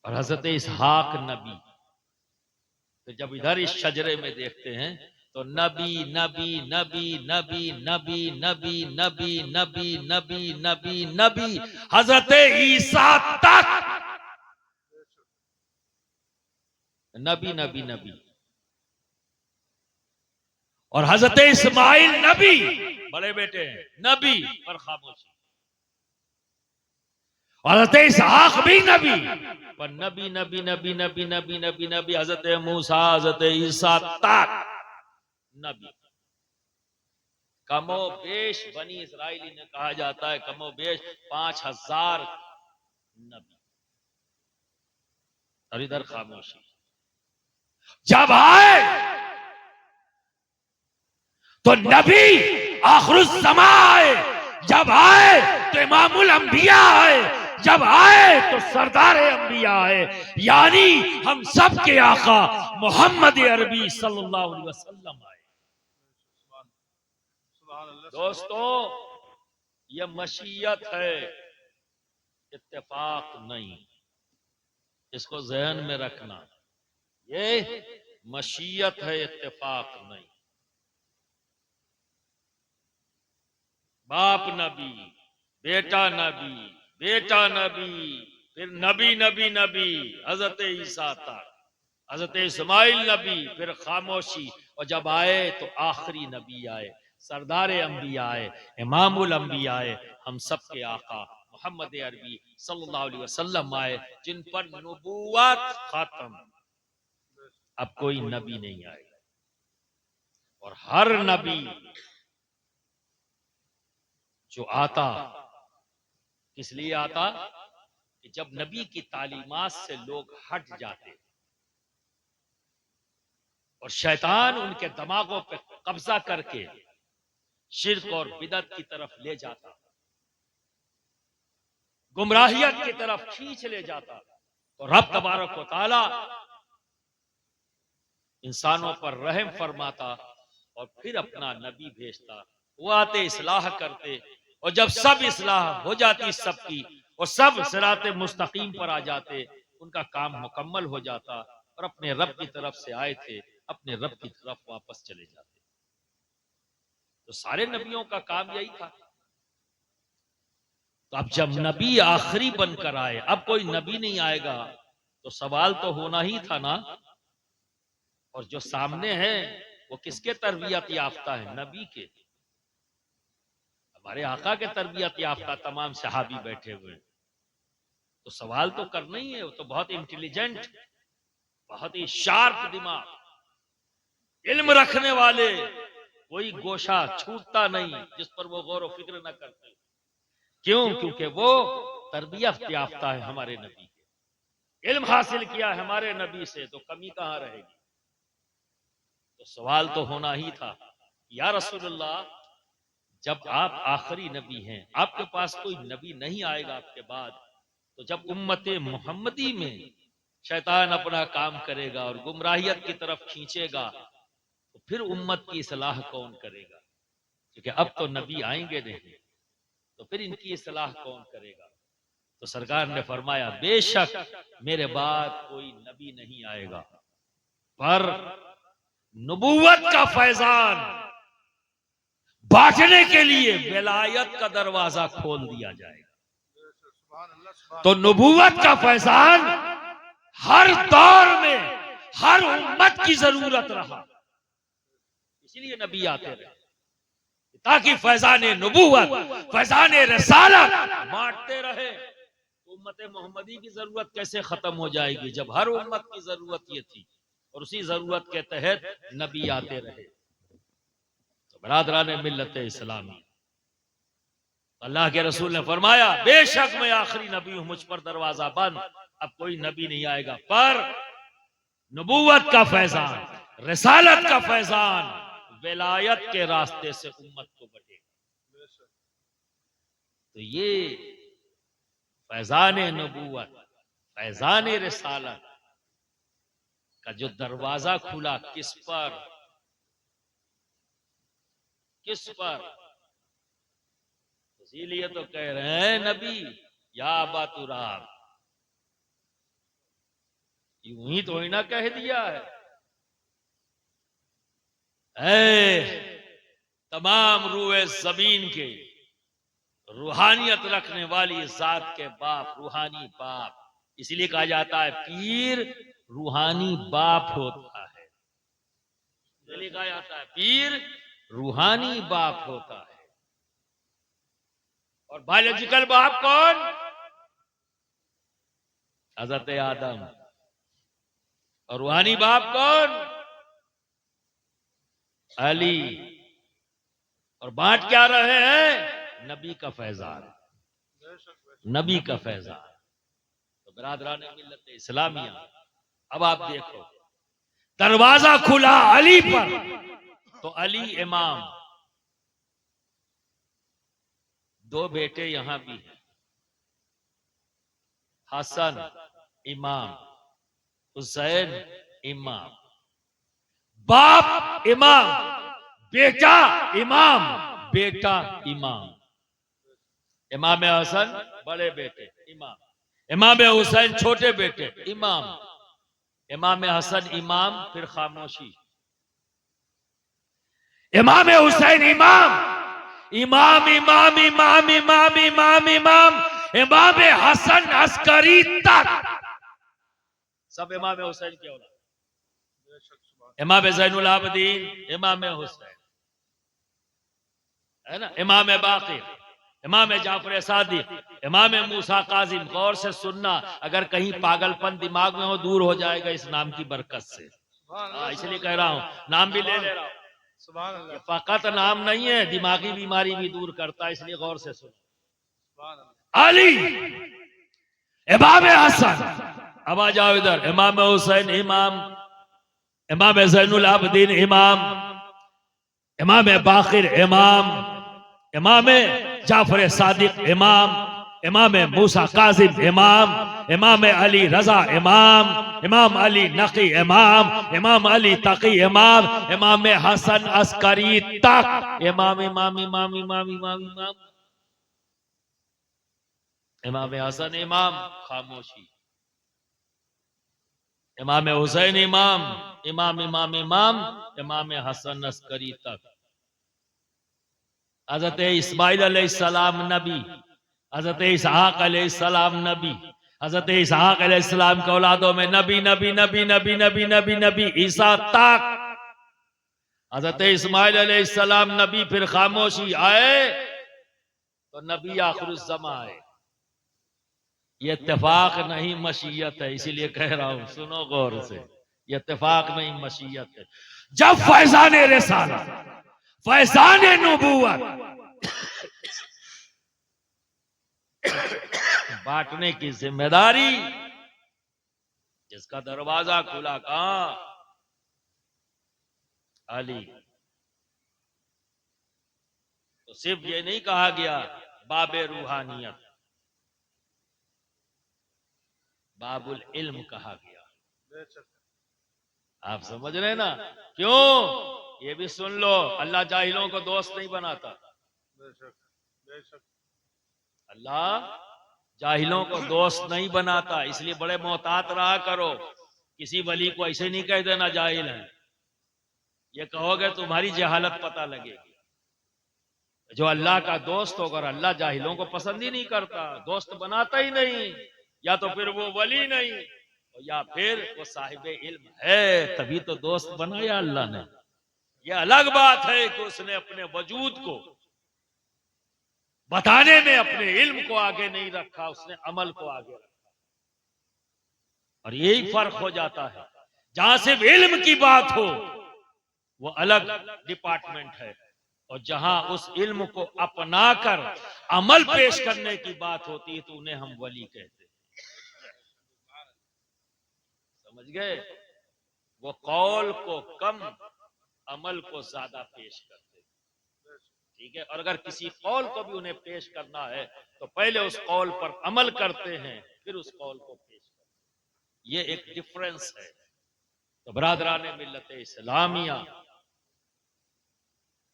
اور حضرت اسحاق نبی، تو جب ادھر اس شجرے میں دیکھتے ہیں تو نبی نبی نبی نبی نبی نبی نبی نبی نبی نبی نبی حضرت عیسیٰ تک نبی نبی نبی، اور حضرت اسماعیل نبی بڑے بیٹے ہیں نبی پر خاموشی، حضرت اسحاق بھی نبی پر نبی نبی نبی نبی نبی نبی نبی، حضرت موسیٰ حضرت عیسیٰ تک نبی۔ کم و بیش بنی اسرائیلی نے کہا جاتا ہے کم و بیش 5000 نبی، اور ادھر خاموشی۔ جب آئے تو نبی آخر الزمان آئے، جب آئے تو امام الانبیاء آئے، جب آئے تو سردار انبیاء آئے، یعنی ہم سب کے آقا محمد عربی صلی اللہ علیہ وسلم آئے۔ دوستو یہ مشیت ہے، اتفاق نہیں. اس کو ذہن میں رکھنا، یہ مشیت ہے، اتفاق نہیں. باپ نبی، بیٹا نبی، بیٹا نبی، پھر نبی نبی نبی، حضرت عیسیٰ تک، حضرت اسماعیل نبی، پھر خاموشی. اور جب آئے تو آخری نبی آئے، سردار انبیاء آئے، امام الانبیاء آئے، ہم سب کے آقا محمد عربی صلی اللہ علیہ وسلم آئے، جن پر نبوت ختم. اب کوئی نبی نہیں آئے گا. اور ہر نبی جو آتا کس لیے آتا؟ کہ جب نبی کی تعلیمات سے لوگ ہٹ جاتے اور شیطان ان کے دماغوں پہ قبضہ کر کے شرک اور بدعت کی طرف لے جاتا، گمراہیت کی طرف کھینچ لے جاتا، تو رب تبارک و تعالی انسانوں پر رحم فرماتا اور پھر اپنا نبی بھیجتا. وہ آتے، اصلاح کرتے، اور جب سب اصلاح ہو جاتی سب کی اور سب صراط مستقیم پر آ جاتے، ان کا کام مکمل ہو جاتا اور اپنے رب کی طرف سے آئے تھے اپنے رب کی طرف واپس چلے جاتے. تو سارے نبیوں کا کام یہی تھا. تو اب جب نبی آخری بن کر آئے، اب کوئی نبی نہیں آئے گا، تو سوال تو ہونا ہی تھا نا. اور جو سامنے ہے وہ کس کے تربیت یافتہ ہے؟ نبی کے. ہمارے آقا کے تربیت یافتہ تمام صحابی بیٹھے ہوئے. تو سوال تو کرنا ہی ہے. وہ تو بہت انٹیلیجنٹ، بہت ہی شارپ دماغ، علم رکھنے والے، کوئی گوشہ چھوٹتا نہیں جس پر وہ غور و فکر نہ کرتے. کیوں؟ کیونکہ وہ تربیت یافتہ ہے ہمارے نبی کے، علم حاصل کیا ہے ہمارے نبی سے، تو کمی کہاں رہے گی؟ تو سوال تو ہونا ہی تھا، یا رسول اللہ جب آپ آخری نبی ہیں، آپ کے پاس کوئی نبی نہیں آئے گا آپ کے بعد، تو جب امت محمدی میں شیطان اپنا کام کرے گا اور گمراہیت کی طرف کھینچے گا، تو پھر امت کی اصلاح کون کرے گا؟ کیونکہ اب تو نبی آئیں گے نہیں، تو پھر ان کی اصلاح کون کرے گا؟ تو سرکار نے فرمایا بے شک میرے بعد کوئی نبی نہیں آئے گا، پر نبوت کا فیضان بانٹنے کے لیے ولایت کا دروازہ کھول دیا جائے گا. تو نبوت کا فیضان ہر دور میں ہر امت کی ضرورت رہا، اس لیے نبی آتے رہے تاکہ فیضان نبوت، فیضان رسالت بانٹتے رہے. امت محمدی کی ضرورت کیسے ختم ہو جائے گی جب ہر امت کی ضرورت یہ تھی اور اسی ضرورت کے تحت نبی آتے رہے. تو برادران ملت اسلامی، اللہ کے رسول نے فرمایا بے شک میں آخری نبی ہوں، مجھ پر دروازہ بند، اب کوئی نبی نہیں آئے گا، پر نبوت کا فیضان، رسالت کا فیضان ولایت کے راستے سے امت کو بٹے گا. تو یہ فیضان نبوت، فیضان رسالت کا جو دروازہ کھلا، کس پر؟ کس پر؟ اسی لیے تو کہہ رہے ہیں نبی یا ابا تراب، یوں ہی تو ہی نہ کہہ دیا ہے. اے تمام روئے زمین کے روحانیت رکھنے والی ذات کے باپ، روحانی باپ، اسی لیے کہا جاتا ہے پیر روحانی باپ ہوتا ہے. اسی لیے کہا جاتا ہے پیر روحانی باپ ہوتا ہے. اور بایولوجیکل باپ کون؟ حضرت آدم. اور روحانی باپ کون؟ علی. اور بانٹ کیا رہے ہیں؟ نبی کا فیضان، نبی کا فیضان. تو برادران ملت اسلامیہ، اب آپ دیکھو دروازہ کھلا علی پر، تو علی امام، دو بیٹے یہاں بھی ہیں، حسن امام، حسین امام، باپ امام، بیٹا امام، بیٹا امام. امام حسن بڑے بیٹے امام، امام حسین چھوٹے بیٹے امام، امام حسن امام پھر خاموشی، امام حسین امام، امام امام امام امام امام امام، امام حسن عسکری تک سب امام حسین کی اولاد، امام زین العابدین امام حسین ہے نا، امام باقر، امام جعفر صادق، امام موسیٰ کاظم۔ غور سے سننا، اگر کہیں پاگل پن دماغ میں ہو دور ہو جائے گا اس نام کی برکت سے، اس لیے کہہ رہا ہوں، نام بھی لے لے رہا ہوں، سبحان یہ اللہ فقط نام نہیں ہے، دماغی بیماری بھی دور کرتا ہے، اس لیے غور سے سنو۔ سبحان اللہ علی، امام حسن، اب آ جاؤ ادھر، امام حسین امام، امام زین العابدین امام، امام باقر امام، امام جعفر صادق امام، امام موسیٰ کاظم امام، امام علی رضا امام، امام علی نقی امام، امام علی تقی امام، امام حسن عسکری تک امام امام امام امام امام امام، امام حسن امام خاموشی، امام حسین امام، امام امام امام، امام حسن عسکری تک، حضرت اسماعیل علیہ السلام نبی، حضرت اسحاق علیہ السلام نبی، حضرت اسحاق علیہ السلام کے اولادوں میں نبی نبی نبی نبی نبی نبی نبی عیسیٰ تک، حضرت اسماعیل علیہ السلام نبی، پھر خاموشی آئے تو نبی آخر الزمان آئے، یہ اتفاق نہیں مشیت ہے، اسی لیے کہہ رہا ہوں سنو غور سے، یہ اتفاق نہیں مشیت ہے۔ جب فیضان رسالت، فیضان نبوت بانٹنے کی ذمہ داری، جس کا دروازہ کھلا کہاں؟ علی۔ تو صرف یہ نہیں کہا گیا باب روحانیت، باب العلم کہا گیا، بے شک آپ سمجھ رہے نا؟ کیوں؟ یہ بھی سن لو، اللہ جاہلوں کو دوست نہیں بناتا، بے شک بے شک اللہ جاہلوں کو دوست نہیں بناتا، اس لیے بڑے محتاط رہا کرو، کسی ولی کو ایسے نہیں کہہ دینا جاہل ہے، یہ کہو گے تمہاری جہالت پتہ لگے گی۔ جو اللہ کا دوست ہوگا، اللہ جاہلوں کو پسند ہی نہیں کرتا، دوست بناتا ہی نہیں، یا تو پھر وہ ولی نہیں، یا پھر وہ صاحب علم ہے، تبھی تو دوست بنایا اللہ نے۔ یہ الگ بات ہے کہ اس نے اپنے وجود کو بتانے میں اپنے علم کو آگے نہیں رکھا، اس نے عمل کو آگے رکھا، اور یہی فرق ہو جاتا ہے۔ جہاں صرف علم کی بات ہو وہ الگ ڈپارٹمنٹ ہے، اور جہاں اس علم کو اپنا کر عمل پیش کرنے کی بات ہوتی ہے تو انہیں ہم ولی کہتے ہیں، سمجھ گئے؟ وہ قول کو کم، عمل کو زیادہ پیش کرتے ہیں، ٹھیک ہے؟ اور اگر کسی قول کو بھی انہیں پیش کرنا ہے تو پہلے اس قول پر عمل کرتے ہیں، پھر اس قول کو پیش کرتے ہیں، یہ ایک ڈفرنس ہے۔ تو برادران ملت اسلامیہ،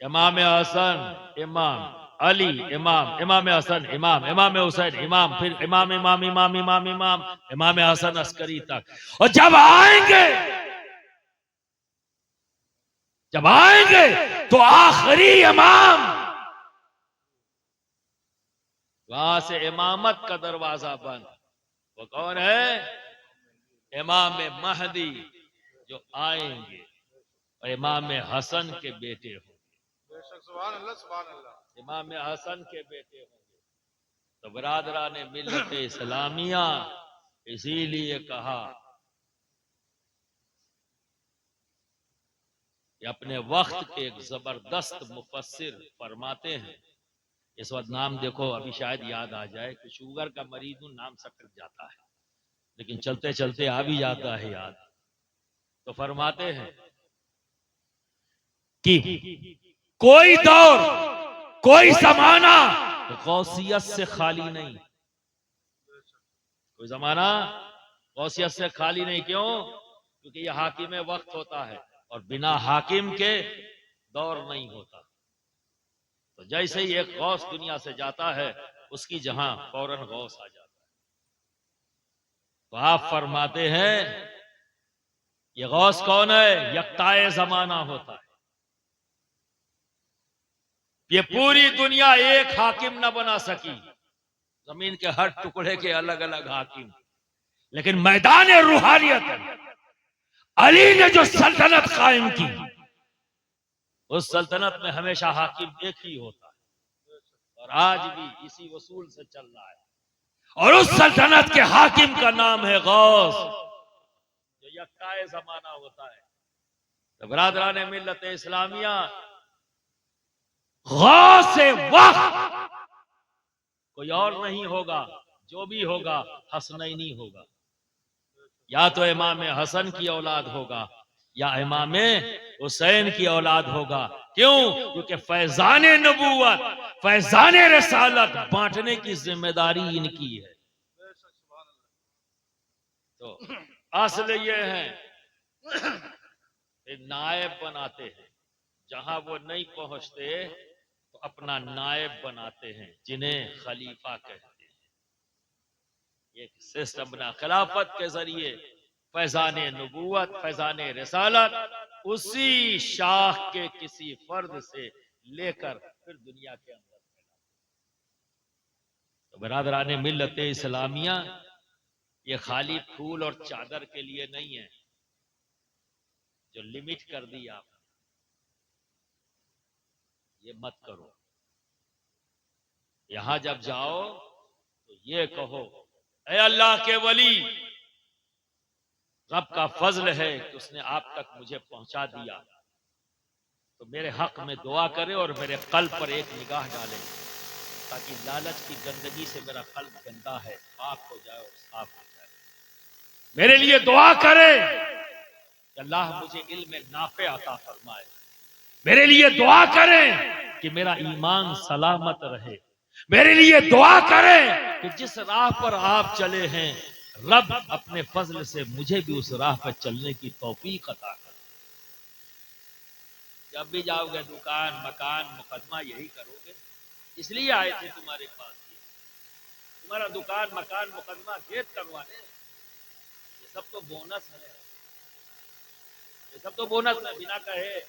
امام حسن امام، علی امام، امام حسن امام، امام حسین امام، پھر امام امام امام امام امام، امام حسن عسکری تک، اور جب آئیں گے تو آخری امام، وہاں سے امامت کا دروازہ بند، وہ کون ہے؟ امام مہدی، جو آئیں گے اور امام حسن کے بیٹے ہوں گے، بے شک سبحان اللہ سبحان اللہ امام حسن کے بیٹے ہوں گے۔ تو برادران ملت اسلامیہ، اسی لیے کہا کہ اپنے وقت کے ایک زبردست مفسر فرماتے ہیں، اس وقت نام دیکھو ابھی شاید یاد آ جائے کہ شوگر کا مریض ہوں، نام سکت جاتا ہے لیکن چلتے چلتے آ بھی جاتا ہے یاد۔ تو فرماتے ہیں کہ کوئی دور، کوئی زمانہ غوثیت سے خالی نہیں، کوئی زمانہ غوثیت سے خالی نہیں، کیوں؟ کیونکہ یہ حاکم وقت ہوتا ہے، اور بنا حاکم کے دور نہیں ہوتا۔ تو جیسے ہی ایک غوث دنیا سے جاتا ہے اس کی جہاں فوراً غوث آ جاتا ہے. تو آپ فرماتے ہیں یہ غوث کون ہے؟ یکتائے زمانہ ہوتا ہے. یہ پوری دنیا ایک حاکم نہ بنا سکی، زمین کے ہر ٹکڑے کے الگ الگ حاکم، لیکن میدان روحانیت علی نے جو سلطنت قائم کی، اس سلطنت میں ہمیشہ حاکم ایک ہی ہوتا ہے، اور آج بھی اسی اصول سے چل رہا ہے. اور اس سلطنت کے حاکم کا نام ہے غوث، جو یکتائے زمانہ ہوتا ہے. تو برادران ملت اسلامیہ، غوث وقت کوئی اور نہیں ہوگا، جو بھی ہوگا حسنینی ہوگا. یا تو امام حسن کی اولاد ہوگا یا امام حسین کی اولاد ہوگا. کیوں؟ کیونکہ فیضان نبوت، فیضان رسالت بانٹنے کی ذمہ داری ان کی ہے. تو اصل یہ ہے کہ نائب بناتے ہیں، جہاں وہ نہیں پہنچتے تو اپنا نائب بناتے ہیں، جنہیں خلیفہ کہتے ہیں. ایک سسٹم بنا خلافت کے ذریعے فیضان نبوت، فیضان رسالت اسی شاخ کے کسی فرد سے لے کر پھر دنیا کے اندر پھیلا. تو برادران ملت اسلامیہ، یہ خالی پھول اور چادر کے لیے نہیں ہے جو لمٹ کر دی آپ نے. یہ مت کرو. یہاں جب جاؤ تو یہ کہو اے اللہ کے ولی، رب کا فضل ہے کہ اس نے آپ تک مجھے پہنچا دیا، تو میرے حق میں دعا کرے اور میرے قلب پر ایک نگاہ ڈالے، تاکہ لالچ کی گندگی سے میرا قلب گندا ہے پاک ہو جائے اور صاف ہو جائے. میرے لیے دعا کرے کہ اللہ مجھے علم نافع عطا فرمائے. میرے لیے دعا کریں کہ میرا ایمان سلامت رہے. میرے لیے دعا کریں کہ جس راہ پر آپ چلے ہیں رب اپنے فضل سے مجھے بھی اس راہ پر چلنے کی توفیق عطا کرے. جب بھی جاؤ گے دکان مکان مقدمہ یہی کرو گے. اس لیے آئے تھے تمہارے پاس، تمہارا دکان مکان مقدمہ کھیت کروانے. یہ سب تو بونس ہے، یہ سب تو بونس ہے. بنا کہے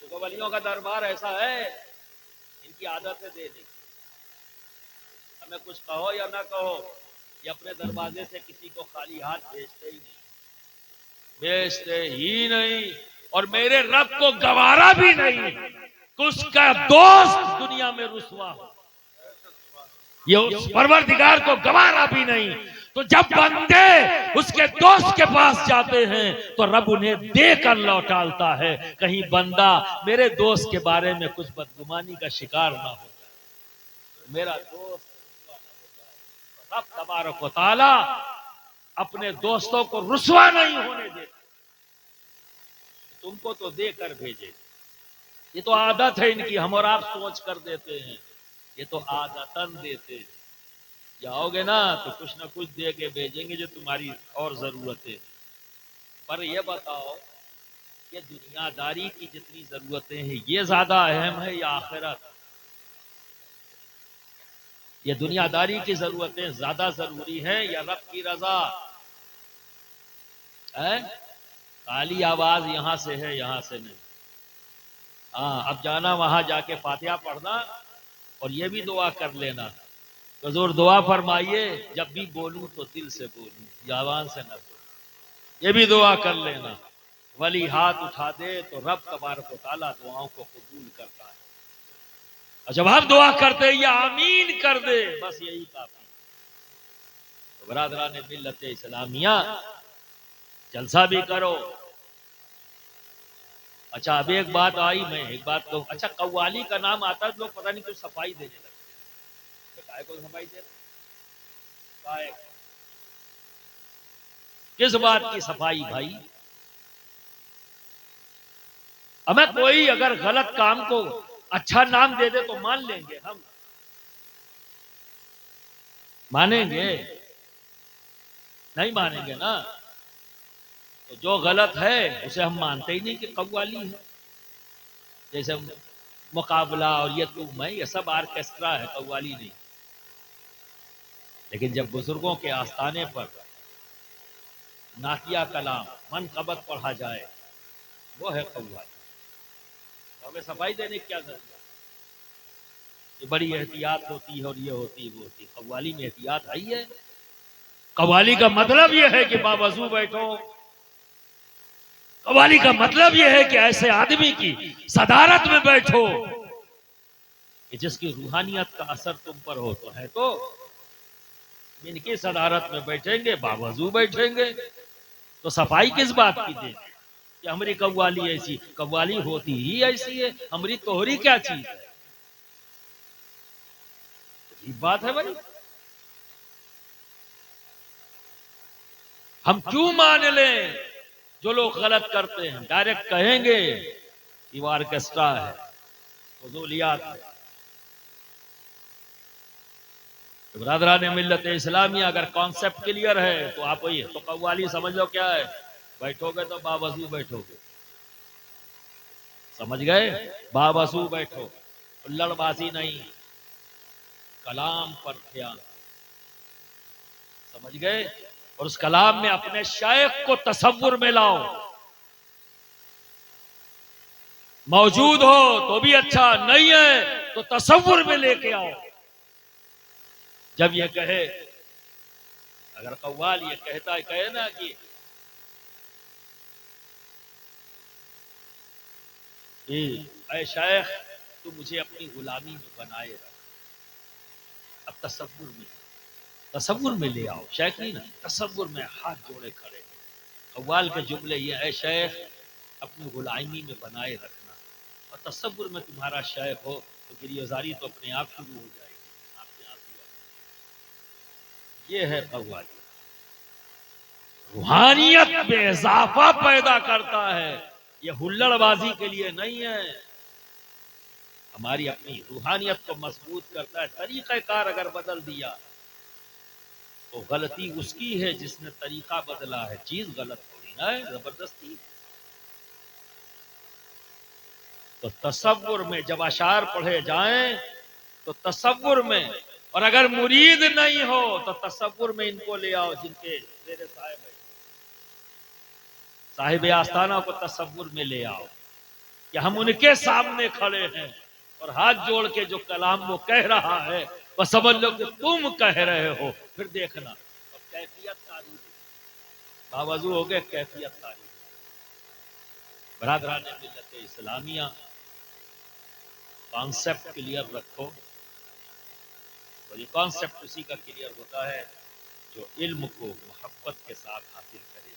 دیکھو ولیوں کا دربار ایسا ہے، ان کی عادت ہے دینے کی. ہمیں کچھ کہو یا نہ کہو، یہ اپنے دروازے سے کسی کو خالی ہاتھ بھیجتے ہی نہیں، بھیجتے ہی نہیں. اور میرے رب کو گوارا بھی نہیں کہ اس کا دوست دنیا میں رسوا ہو. یہ اس پروردگار کو گوارا بھی نہیں. تو جب بندے اس کے دوست کے پاس جاتے ہیں تو رب انہیں دے کر لوٹالتا ہے، کہیں بندہ میرے دوست کے بارے میں کچھ بدگمانی کا شکار نہ ہو جائے، میرا دوست رسوا نہ ہو جائے. رب تبارک و تعالی اپنے دوستوں کو رسوا نہیں ہونے دیتے. تم کو تو دے کر بھیجے. یہ تو عادت ہے ان کی، ہم اور آپ سوچ کر دیتے ہیں، یہ تو عادتاً دیتے ہیں. جاؤ گے نا تو کچھ نہ کچھ دے کے بھیجیں گے جو تمہاری اور ضرورتیں. پر یہ بتاؤ کہ دنیا داری کی جتنی ضرورتیں ہیں یہ زیادہ اہم ہے یا آخرت؟ یہ دنیا داری کی ضرورتیں زیادہ ضروری ہیں یا رب کی رضا؟ خالی آواز یہاں سے ہے، یہاں سے نہیں. ہاں اب جانا وہاں جا کے فاتحہ پڑھنا اور یہ بھی دعا کر لینا، حضور دعا فرمائیے جب بھی بولوں تو دل سے بولوں، زبان سے نہ بولوں. یہ بھی دعا کر لینا. ولی ہاتھ اٹھا دے تو رب تبارک و تعالیٰ دعاؤں کو قبول کرتا ہے. اور جب آپ دعا کرتے یا آمین کر دے بس یہی کافی. تو برادران ملت اسلامیہ، جلسہ بھی کرو. اچھا اب ایک بات آئی، میں ایک بات کہوں. اچھا قوالی کا نام آتا ہے لوگ پتہ نہیں کچھ صفائی دینے لگتے. کو صفائی دے کس بات کی صفائی بھائی؟ ہمیں کوئی اگر غلط کام کو اچھا نام دے دے تو مان لیں گے، ہم مانیں گے؟ نہیں مانیں گے نا. جو غلط ہے اسے ہم مانتے ہی نہیں کہ قوالی ہے. جیسے مقابلہ اور یہ تم میں، یہ سب آرکیسٹرا ہے، قوالی نہیں. لیکن جب بزرگوں کے آستانے پر نعتیہ کلام منقبت پڑھا جائے وہ ہے قوالی. تو ہمیں صفائی دینے کی کیا ضرورت ہے؟ یہ بڑی احتیاط ہوتی ہے اور یہ ہوتی ہے وہ ہوتی ہے. قوالی میں احتیاط ہے ہی ہے. قوالی کا مطلب یہ ہے کہ باوضو بیٹھو. قوالی کا مطلب یہ ہے کہ ایسے آدمی کی صدارت میں بیٹھو کہ جس کی روحانیت کا اثر تم پر ہو. تو ہے تو ان کی صدارت میں بیٹھیں گے، باوضو بیٹھیں گے، تو صفائی کس بات کی دیں کہ ہماری قوالی ایسی؟ قوالی ہوتی ہی ایسی ہے، ہماری توہری کیا چیز ہے؟ عجیب بات ہے بھائی. ہم کیوں مان لیں جو لوگ غلط کرتے ہیں ڈائریکٹ کہیں گے کہ وہ آرکیسٹرا ہے، فضولیات ہے. برادران ملت اسلامیہ اگر کانسیپٹ کلیئر ہے تو آپ وہی تو قوالی سمجھ لو کیا ہے. بیٹھو گے تو باوضو بیٹھو گے، سمجھ گئے؟ باوضو بیٹھو، لڑ بازی نہیں، کلام پر دھیان، سمجھ گئے؟ اور اس کلام میں اپنے شیخ کو تصور میں لاؤ. موجود ہو تو بھی اچھا، نہیں ہے تو تصور میں لے کے آؤ. جب یہ کہے، اگر قوال یہ کہتا ہے، کہے نا کہ اے شیخ تو مجھے اپنی غلامی میں بنائے رکھ. اب تصور میں لے آؤ. شیخ نہیں نا، تصور میں ہاتھ جوڑے کھڑے. قوال کے جملے یہ، اے شیخ اپنی غلامی میں بنائے رکھنا. اور تصور میں تمہارا شیخ ہو تو گریہزاری تو اپنے آپ شروع ہو جائے گی. آپ سے آپ ہی یہ ہے قوالی. روحانیت میں اضافہ پیدا کرتا ہے، یہ ہلڑ بازی کے لیے نہیں ہے. ہماری اپنی روحانیت کو مضبوط کرتا ہے. طریقہ کار اگر بدل دیا تو غلطی اس کی ہے جس نے طریقہ بدلا ہے. چیز غلط تھوڑی نہ ہے زبردستی. تو تصور میں جب اشعار پڑھے جائیں تو تصور میں، اور اگر مرید نہیں ہو تو تصور میں ان کو لے آؤ جن کے زیر صاحب ہے. صاحب آستانہ کو تصور میں لے آؤ کہ ہم ان کے سامنے کھڑے ہیں اور ہاتھ جوڑ کے جو کلام وہ کہہ رہا ہے وہ سمجھ لو کہ تم کہہ رہے ہو. پھر دیکھنا اور کیفیت تعریف باوضو ہو گئے، کیفیت تعریف. برادران ملت اسلامیہ کانسیپٹ کلیئر رکھو. اور یہ کانسیپٹ اسی کا کلیئر ہوتا ہے جو علم کو محبت کے ساتھ حاصل کرے،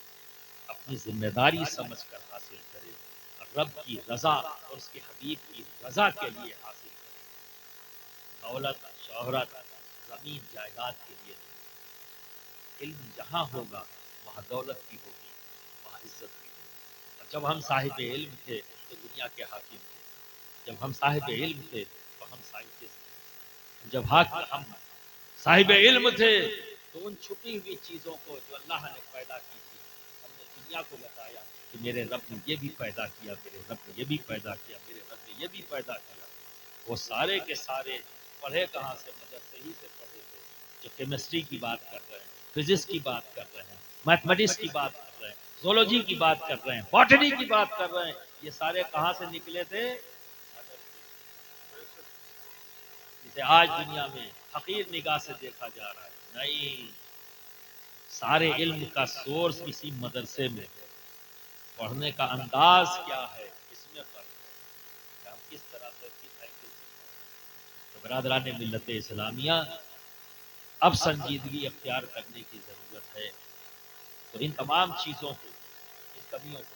اپنی ذمہ داری سمجھ کر حاصل کرے، اور رب کی رضا اور اس کے حبیب کی رضا کے لیے حاصل کرے. دولت، شہرت، زمین جائیداد کے لیے نہیں. علم جہاں ہوگا وہاں دولت بھی ہوگی، وہاں عزت بھی ہوگی. اور جب ہم صاحب علم تھے تو دنیا کے حاکم تھے. جب ہم صاحب علم تھے تو ہم سائنٹسٹ تھے. جب ہم صاحب علم تھے تو ان چھپی ہوئی چیزوں کو جو اللہ نے پیدا کی تھی ہم نے دنیا کو بتایا کہ میرے رب نے یہ بھی پیدا کیا، میرے رب نے یہ بھی پیدا کیا، میرے رب نے یہ بھی پیدا کیا. وہ سارے کے سارے پڑھے کہاں سے؟ مدرسے ہی سے پڑھے تھے. جو کیمسٹری کی بات کر رہے ہیں، فزکس کی بات کر رہے ہیں، میتھمیٹکس کی بات کر رہے ہیں، زولوجی کی بات کر رہے ہیں، باٹنی کی بات کر رہے ہیں، یہ سارے کہاں سے نکلے تھے؟ جسے آج دنیا میں حقیر نگاہ سے دیکھا جا رہا ہے. نہیں، سارے علم کا سورس اسی مدرسے میں ہے. پڑھنے کا انداز کیا ہے اس میں فرق ہے کہ ہم کس طرح سے کس اینگل سے پڑھیں. تو برادران ملت اسلامیہ اب سنجیدگی اختیار کرنے کی ضرورت ہے. تو ان تمام چیزوں کو، ان کمیوں کو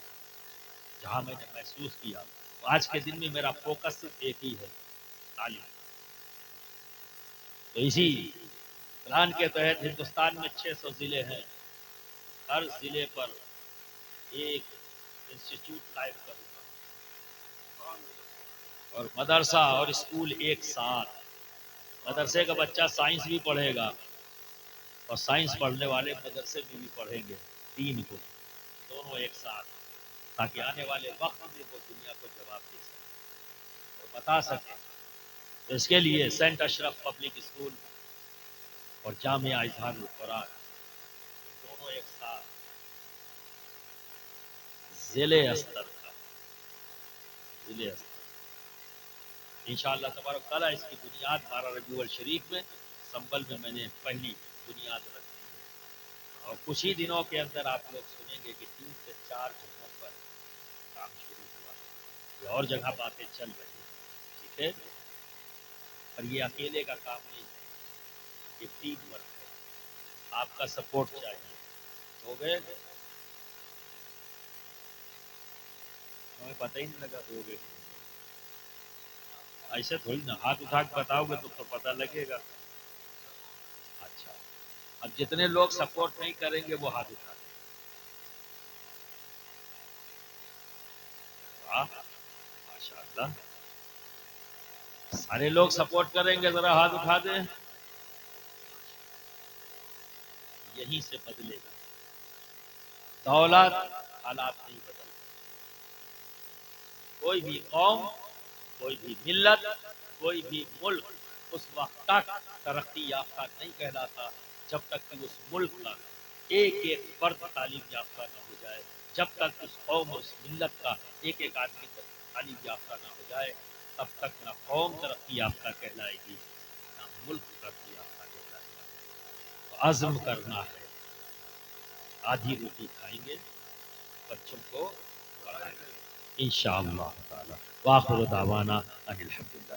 جہاں میں نے محسوس کیا، تو آج کے دن میں میرا فوکس صرف ایک ہی ہے، تعلیم. تو اسی پلان کے تحت ہندوستان میں 600 ضلع ہیں. ہر ضلع پر ایک انسٹیٹیوٹ قائم کروں گا، اور مدرسہ اور اسکول ایک ساتھ. مدرسے کا بچہ سائنس بھی پڑھے گا اور سائنس پڑھنے والے مدرسے میں بھی پڑھیں گے، دین کو، دونوں ایک ساتھ، تاکہ آنے والے وقت میں وہ دنیا کو جواب دے سکے. اور بتا سکیں. تو اس کے لیے سینٹ اشرف پبلک اسکول اور جامعہ اظہار القرآن دونوں ایک ساتھ ضلع استر کا انشاءاللہ تبارک تعالیٰ اس کی بنیاد 12 ربیع الشریف میں سنبل میں میں نے پہلی بنیاد رکھی ہے اور کچھ ہی دنوں کے اندر آپ لوگ سنیں گے کہ 3 سے 4 جگہوں پر کام شروع ہوا. یہ اور جگہ باتیں چل رہی ہیں. ٹھیک ہے. اور یہ اکیلے کا کام نہیں ہے, یہ ٹیم ورک ہے. آپ کا سپورٹ چاہیے. ہو گئے ہمیں پتہ ہی نہیں لگا ہو گئے. ایسے تھوڑی نا ہاتھ اٹھا کے بتاؤ گے تو پتہ لگے گا. اچھا, اب جتنے لوگ سپورٹ نہیں کریں گے وہ ہاتھ اٹھا دیں. ماشاء اللہ, سارے لوگ سپورٹ کریں گے, ذرا ہاتھ اٹھا دیں. یہیں سے بدلے گا. دولت حالات نہیں بدلتے. کوئی بھی قوم, کوئی بھی ملت, کوئی بھی ملک اس وقت تک ترقی یافتہ نہیں کہلاتا جب تک کہ اس ملک کا ایک ایک فرد تعلیم یافتہ نہ ہو جائے. جب تک اس قوم اور اس ملت کا ایک ایک آدمی تعلیم یافتہ نہ ہو جائے تب تک نہ قوم ترقی یافتہ کہلائے گی نہ ملک ترقی یافتہ کہلائے گا. تو عزم کرنا ہے. آدھی روٹی کھائیں گے, بچوں کو پڑھائیں گے انشاءاللہ تعالی. وآخر دعوانا ان الحمدللہ.